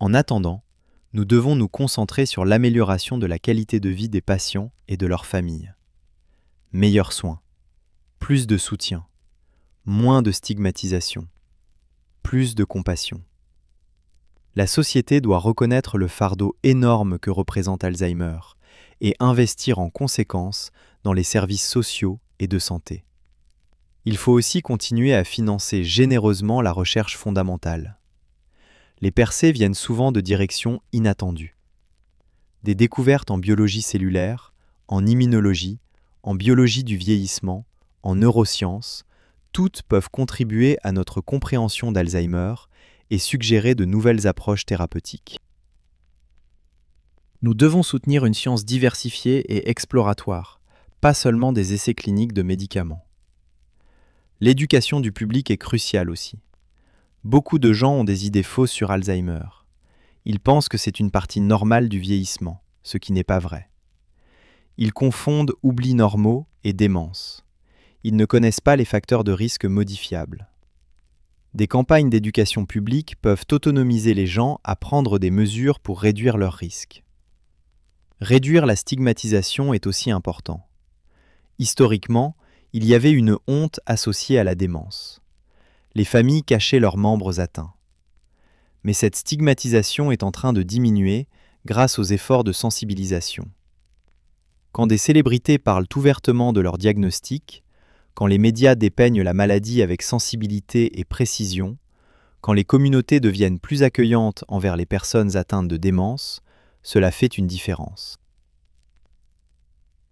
En attendant, nous devons nous concentrer sur l'amélioration de la qualité de vie des patients et de leurs familles. Meilleurs soins, plus de soutien, moins de stigmatisation, plus de compassion. La société doit reconnaître le fardeau énorme que représente Alzheimer et investir en conséquence dans les services sociaux et de santé. Il faut aussi continuer à financer généreusement la recherche fondamentale. Les percées viennent souvent de directions inattendues. Des découvertes en biologie cellulaire, en immunologie, en biologie du vieillissement, en neurosciences, toutes peuvent contribuer à notre compréhension d'Alzheimer et suggérer de nouvelles approches thérapeutiques. Nous devons soutenir une science diversifiée et exploratoire, pas seulement des essais cliniques de médicaments. L'éducation du public est cruciale aussi. Beaucoup de gens ont des idées fausses sur Alzheimer. Ils pensent que c'est une partie normale du vieillissement, ce qui n'est pas vrai. Ils confondent oublis normaux et démence. Ils ne connaissent pas les facteurs de risque modifiables. Des campagnes d'éducation publique peuvent autonomiser les gens à prendre des mesures pour réduire leurs risques. Réduire la stigmatisation est aussi important. Historiquement, il y avait une honte associée à la démence. Les familles cachaient leurs membres atteints. Mais cette stigmatisation est en train de diminuer grâce aux efforts de sensibilisation. Quand des célébrités parlent ouvertement de leur diagnostic, quand les médias dépeignent la maladie avec sensibilité et précision, quand les communautés deviennent plus accueillantes envers les personnes atteintes de démence, cela fait une différence.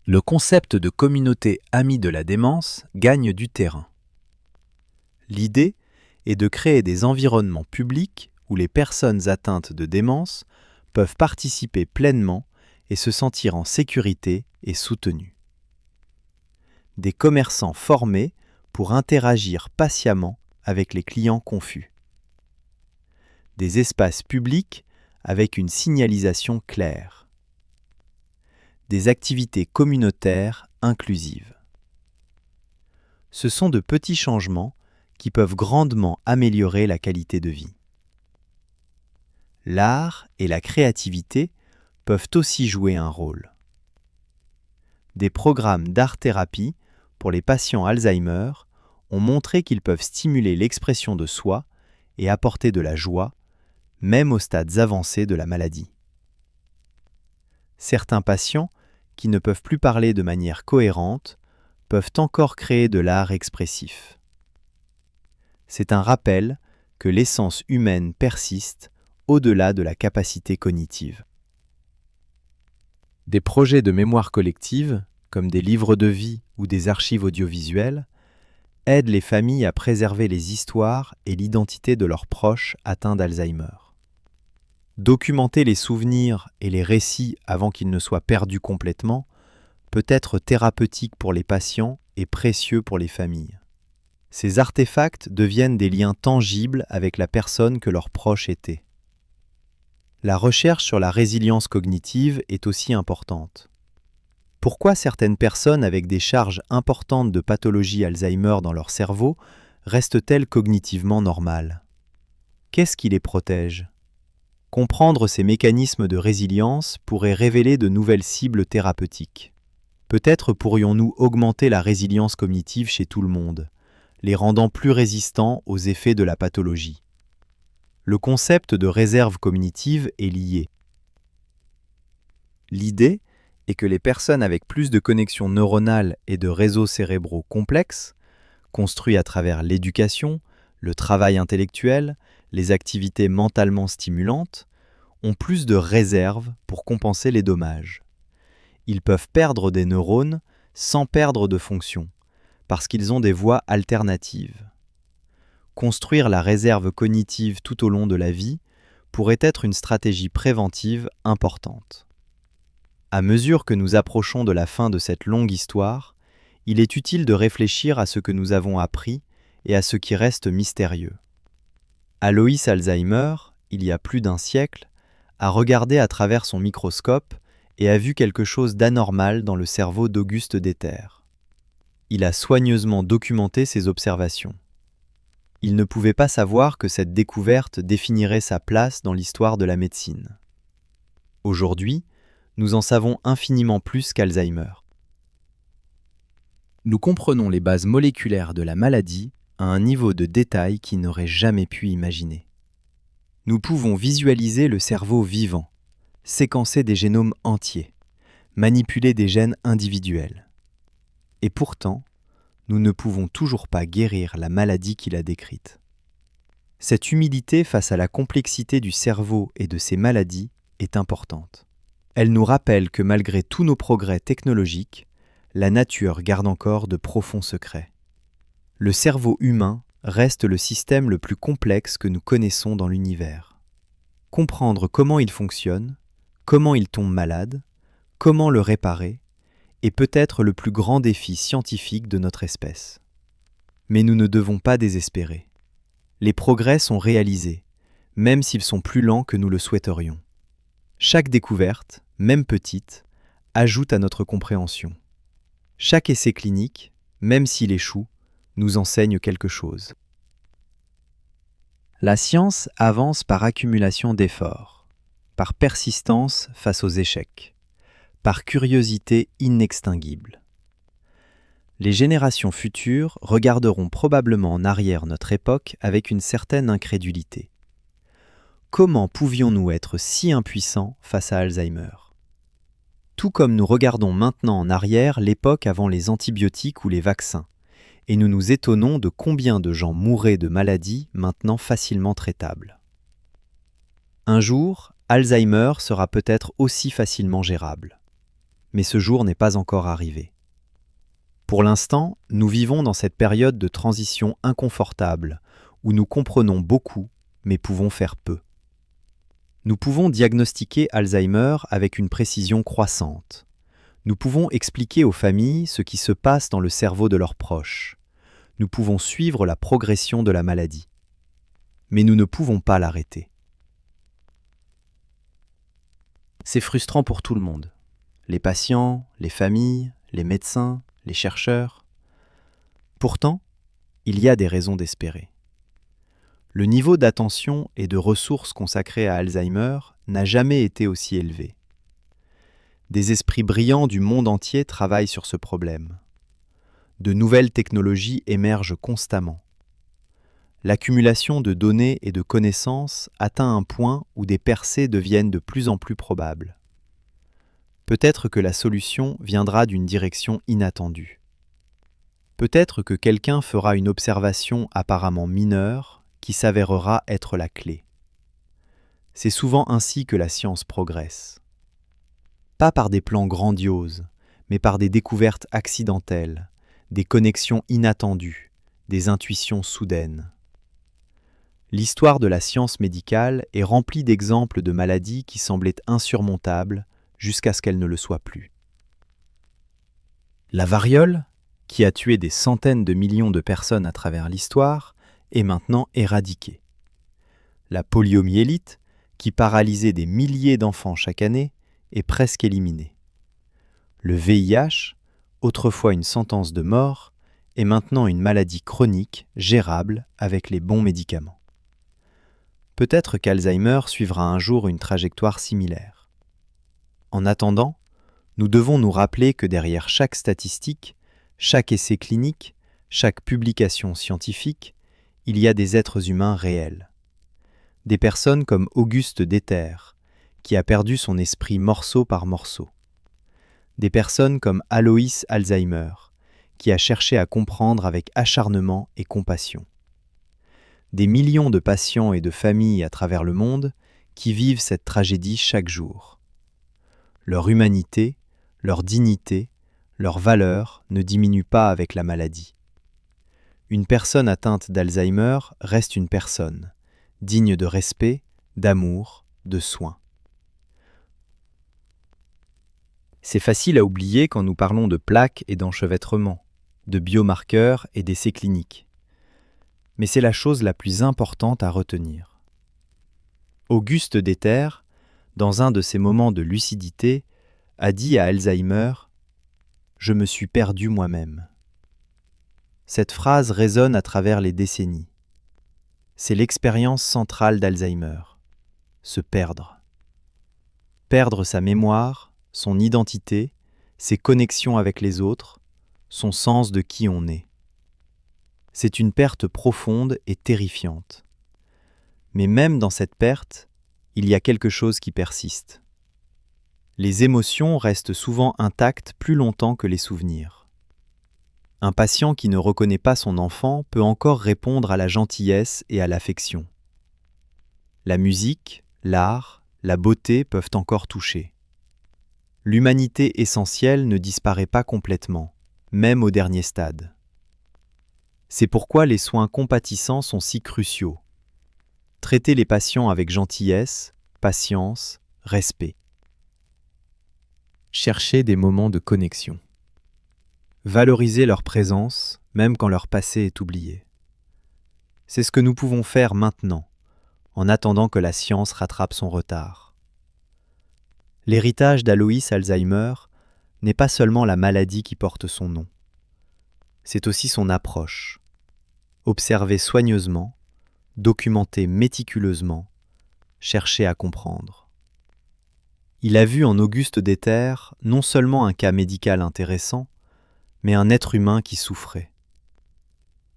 Le concept de communauté amie de la démence gagne du terrain. L'idée est de créer des environnements publics où les personnes atteintes de démence peuvent participer pleinement et se sentir en sécurité et soutenues. Des commerçants formés pour interagir patiemment avec les clients confus. Des espaces publics avec une signalisation claire. Des activités communautaires inclusives. Ce sont de petits changements qui peuvent grandement améliorer la qualité de vie. L'art et la créativité peuvent aussi jouer un rôle. Des programmes d'art-thérapie pour les patients Alzheimer ont montré qu'ils peuvent stimuler l'expression de soi et apporter de la joie, même aux stades avancés de la maladie. Certains patients, qui ne peuvent plus parler de manière cohérente, peuvent encore créer de l'art expressif. C'est un rappel que l'essence humaine persiste au-delà de la capacité cognitive. Des projets de mémoire collective, comme des livres de vie ou des archives audiovisuelles, aident les familles à préserver les histoires et l'identité de leurs proches atteints d'Alzheimer. Documenter les souvenirs et les récits avant qu'ils ne soient perdus complètement peut être thérapeutique pour les patients et précieux pour les familles. Ces artefacts deviennent des liens tangibles avec la personne que leurs proches étaient. La recherche sur la résilience cognitive est aussi importante. Pourquoi certaines personnes avec des charges importantes de pathologie Alzheimer dans leur cerveau restent-elles cognitivement normales? Qu'est-ce qui les protège? Comprendre ces mécanismes de résilience pourrait révéler de nouvelles cibles thérapeutiques. Peut-être pourrions-nous augmenter la résilience cognitive chez tout le monde, les rendant plus résistants aux effets de la pathologie. Le concept de réserve cognitive est lié. L'idée est que les personnes avec plus de connexions neuronales et de réseaux cérébraux complexes, construits à travers l'éducation, le travail intellectuel, les activités mentalement stimulantes, ont plus de réserves pour compenser les dommages. Ils peuvent perdre des neurones sans perdre de fonction, parce qu'ils ont des voies alternatives. Construire la réserve cognitive tout au long de la vie pourrait être une stratégie préventive importante. À mesure que nous approchons de la fin de cette longue histoire, il est utile de réfléchir à ce que nous avons appris et à ce qui reste mystérieux. Alois Alzheimer, il y a plus d'un siècle, a regardé à travers son microscope et a vu quelque chose d'anormal dans le cerveau d'Auguste Deter. Il a soigneusement documenté ses observations. Il ne pouvait pas savoir que cette découverte définirait sa place dans l'histoire de la médecine. Aujourd'hui, nous en savons infiniment plus qu'Alzheimer. Nous comprenons les bases moléculaires de la maladie à un niveau de détail qui n'aurait jamais pu imaginer. Nous pouvons visualiser le cerveau vivant, séquencer des génomes entiers, manipuler des gènes individuels. Et pourtant, nous ne pouvons toujours pas guérir la maladie qu'il a décrite. Cette humilité face à la complexité du cerveau et de ses maladies est importante. Elle nous rappelle que malgré tous nos progrès technologiques, la nature garde encore de profonds secrets. Le cerveau humain reste le système le plus complexe que nous connaissons dans l'univers. Comprendre comment il fonctionne, comment il tombe malade, comment le réparer, est peut-être le plus grand défi scientifique de notre espèce. Mais nous ne devons pas désespérer. Les progrès sont réalisés, même s'ils sont plus lents que nous le souhaiterions. Chaque découverte, même petite, ajoute à notre compréhension. Chaque essai clinique, même s'il échoue, nous enseigne quelque chose. La science avance par accumulation d'efforts, par persistance face aux échecs, par curiosité inextinguible. Les générations futures regarderont probablement en arrière notre époque avec une certaine incrédulité. Comment pouvions-nous être si impuissants face à Alzheimer ? Tout comme nous regardons maintenant en arrière l'époque avant les antibiotiques ou les vaccins, et nous nous étonnons de combien de gens mouraient de maladies maintenant facilement traitables. Un jour, Alzheimer sera peut-être aussi facilement gérable. Mais ce jour n'est pas encore arrivé. Pour l'instant, nous vivons dans cette période de transition inconfortable, où nous comprenons beaucoup, mais pouvons faire peu. Nous pouvons diagnostiquer Alzheimer avec une précision croissante. Nous pouvons expliquer aux familles ce qui se passe dans le cerveau de leurs proches. Nous pouvons suivre la progression de la maladie. Mais nous ne pouvons pas l'arrêter. C'est frustrant pour tout le monde. Les patients, les familles, les médecins, les chercheurs. Pourtant, il y a des raisons d'espérer. Le niveau d'attention et de ressources consacrées à Alzheimer n'a jamais été aussi élevé. Des esprits brillants du monde entier travaillent sur ce problème. De nouvelles technologies émergent constamment. L'accumulation de données et de connaissances atteint un point où des percées deviennent de plus en plus probables. Peut-être que la solution viendra d'une direction inattendue. Peut-être que quelqu'un fera une observation apparemment mineure qui s'avérera être la clé. C'est souvent ainsi que la science progresse. Pas par des plans grandioses, mais par des découvertes accidentelles, des connexions inattendues, des intuitions soudaines. L'histoire de la science médicale est remplie d'exemples de maladies qui semblaient insurmontables jusqu'à ce qu'elles ne le soient plus. La variole, qui a tué des centaines de millions de personnes à travers l'histoire, est maintenant éradiquée. La poliomyélite, qui paralysait des milliers d'enfants chaque année, est presque éliminée. Le VIH, autrefois une sentence de mort, est maintenant une maladie chronique gérable avec les bons médicaments. Peut-être qu'Alzheimer suivra un jour une trajectoire similaire. En attendant, nous devons nous rappeler que derrière chaque statistique, chaque essai clinique, chaque publication scientifique, il y a des êtres humains réels. Des personnes comme Auguste Deter, qui a perdu son esprit morceau par morceau. Des personnes comme Alois Alzheimer, qui a cherché à comprendre avec acharnement et compassion. Des millions de patients et de familles à travers le monde qui vivent cette tragédie chaque jour. Leur humanité, leur dignité, leur valeur ne diminuent pas avec la maladie. Une personne atteinte d'Alzheimer reste une personne, digne de respect, d'amour, de soins. C'est facile à oublier quand nous parlons de plaques et d'enchevêtrement, de biomarqueurs et d'essais cliniques. Mais c'est la chose la plus importante à retenir. Auguste Deter, dans un de ses moments de lucidité, a dit à Alzheimer « Je me suis perdu moi-même ». Cette phrase résonne à travers les décennies. C'est l'expérience centrale d'Alzheimer, se perdre. Perdre sa mémoire, son identité, ses connexions avec les autres, son sens de qui on est. C'est une perte profonde et terrifiante. Mais même dans cette perte, il y a quelque chose qui persiste. Les émotions restent souvent intactes plus longtemps que les souvenirs. Un patient qui ne reconnaît pas son enfant peut encore répondre à la gentillesse et à l'affection. La musique, l'art, la beauté peuvent encore toucher. L'humanité essentielle ne disparaît pas complètement, même au dernier stade. C'est pourquoi les soins compatissants sont si cruciaux. Traiter les patients avec gentillesse, patience, respect. Chercher des moments de connexion. Valoriser leur présence, même quand leur passé est oublié. C'est ce que nous pouvons faire maintenant, en attendant que la science rattrape son retard. L'héritage d'Aloïs Alzheimer n'est pas seulement la maladie qui porte son nom. C'est aussi son approche. Observer soigneusement, documenter méticuleusement, chercher à comprendre. Il a vu en Auguste Deter non seulement un cas médical intéressant, mais un être humain qui souffrait.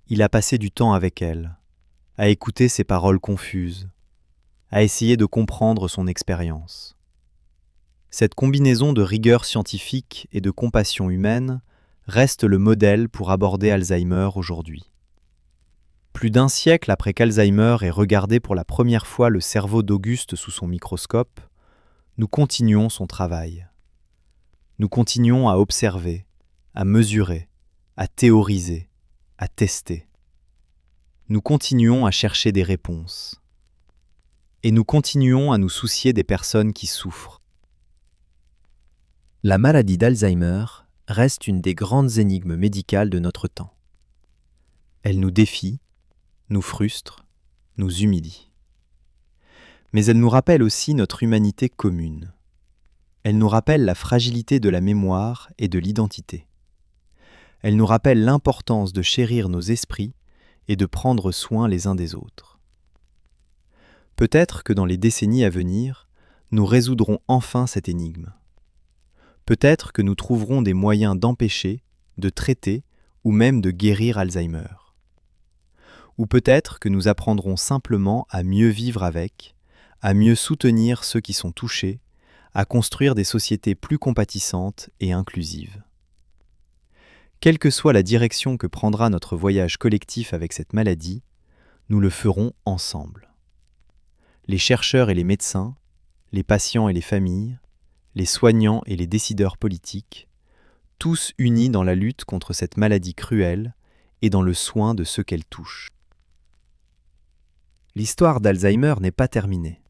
Il a passé du temps avec elle, à écouter ses paroles confuses, à essayer de comprendre son expérience. Cette combinaison de rigueur scientifique et de compassion humaine reste le modèle pour aborder Alzheimer aujourd'hui. Plus d'un siècle après qu'Alzheimer ait regardé pour la première fois le cerveau d'Auguste sous son microscope, nous continuons son travail. Nous continuons à observer, à mesurer, à théoriser, à tester. Nous continuons à chercher des réponses. Et nous continuons à nous soucier des personnes qui souffrent. La maladie d'Alzheimer reste une des grandes énigmes médicales de notre temps. Elle nous défie, nous frustre, nous humilie. Mais elle nous rappelle aussi notre humanité commune. Elle nous rappelle la fragilité de la mémoire et de l'identité. Elle nous rappelle l'importance de chérir nos esprits et de prendre soin les uns des autres. Peut-être que dans les décennies à venir, nous résoudrons enfin cette énigme. Peut-être que nous trouverons des moyens d'empêcher, de traiter ou même de guérir Alzheimer. Ou peut-être que nous apprendrons simplement à mieux vivre avec, à mieux soutenir ceux qui sont touchés, à construire des sociétés plus compatissantes et inclusives. Quelle que soit la direction que prendra notre voyage collectif avec cette maladie, nous le ferons ensemble. Les chercheurs et les médecins, les patients et les familles, les soignants et les décideurs politiques, tous unis dans la lutte contre cette maladie cruelle et dans le soin de ceux qu'elle touche. L'histoire d'Alzheimer n'est pas terminée.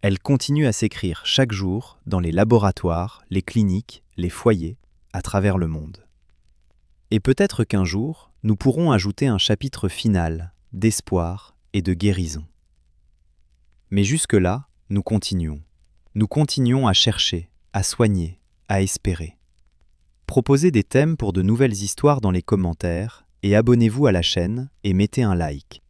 Elle continue à s'écrire chaque jour dans les laboratoires, les cliniques, les foyers, à travers le monde. Et peut-être qu'un jour, nous pourrons ajouter un chapitre final d'espoir et de guérison. Mais jusque-là, nous continuons. Nous continuons à chercher, à soigner, à espérer. Proposez des thèmes pour de nouvelles histoires dans les commentaires et abonnez-vous à la chaîne et mettez un like.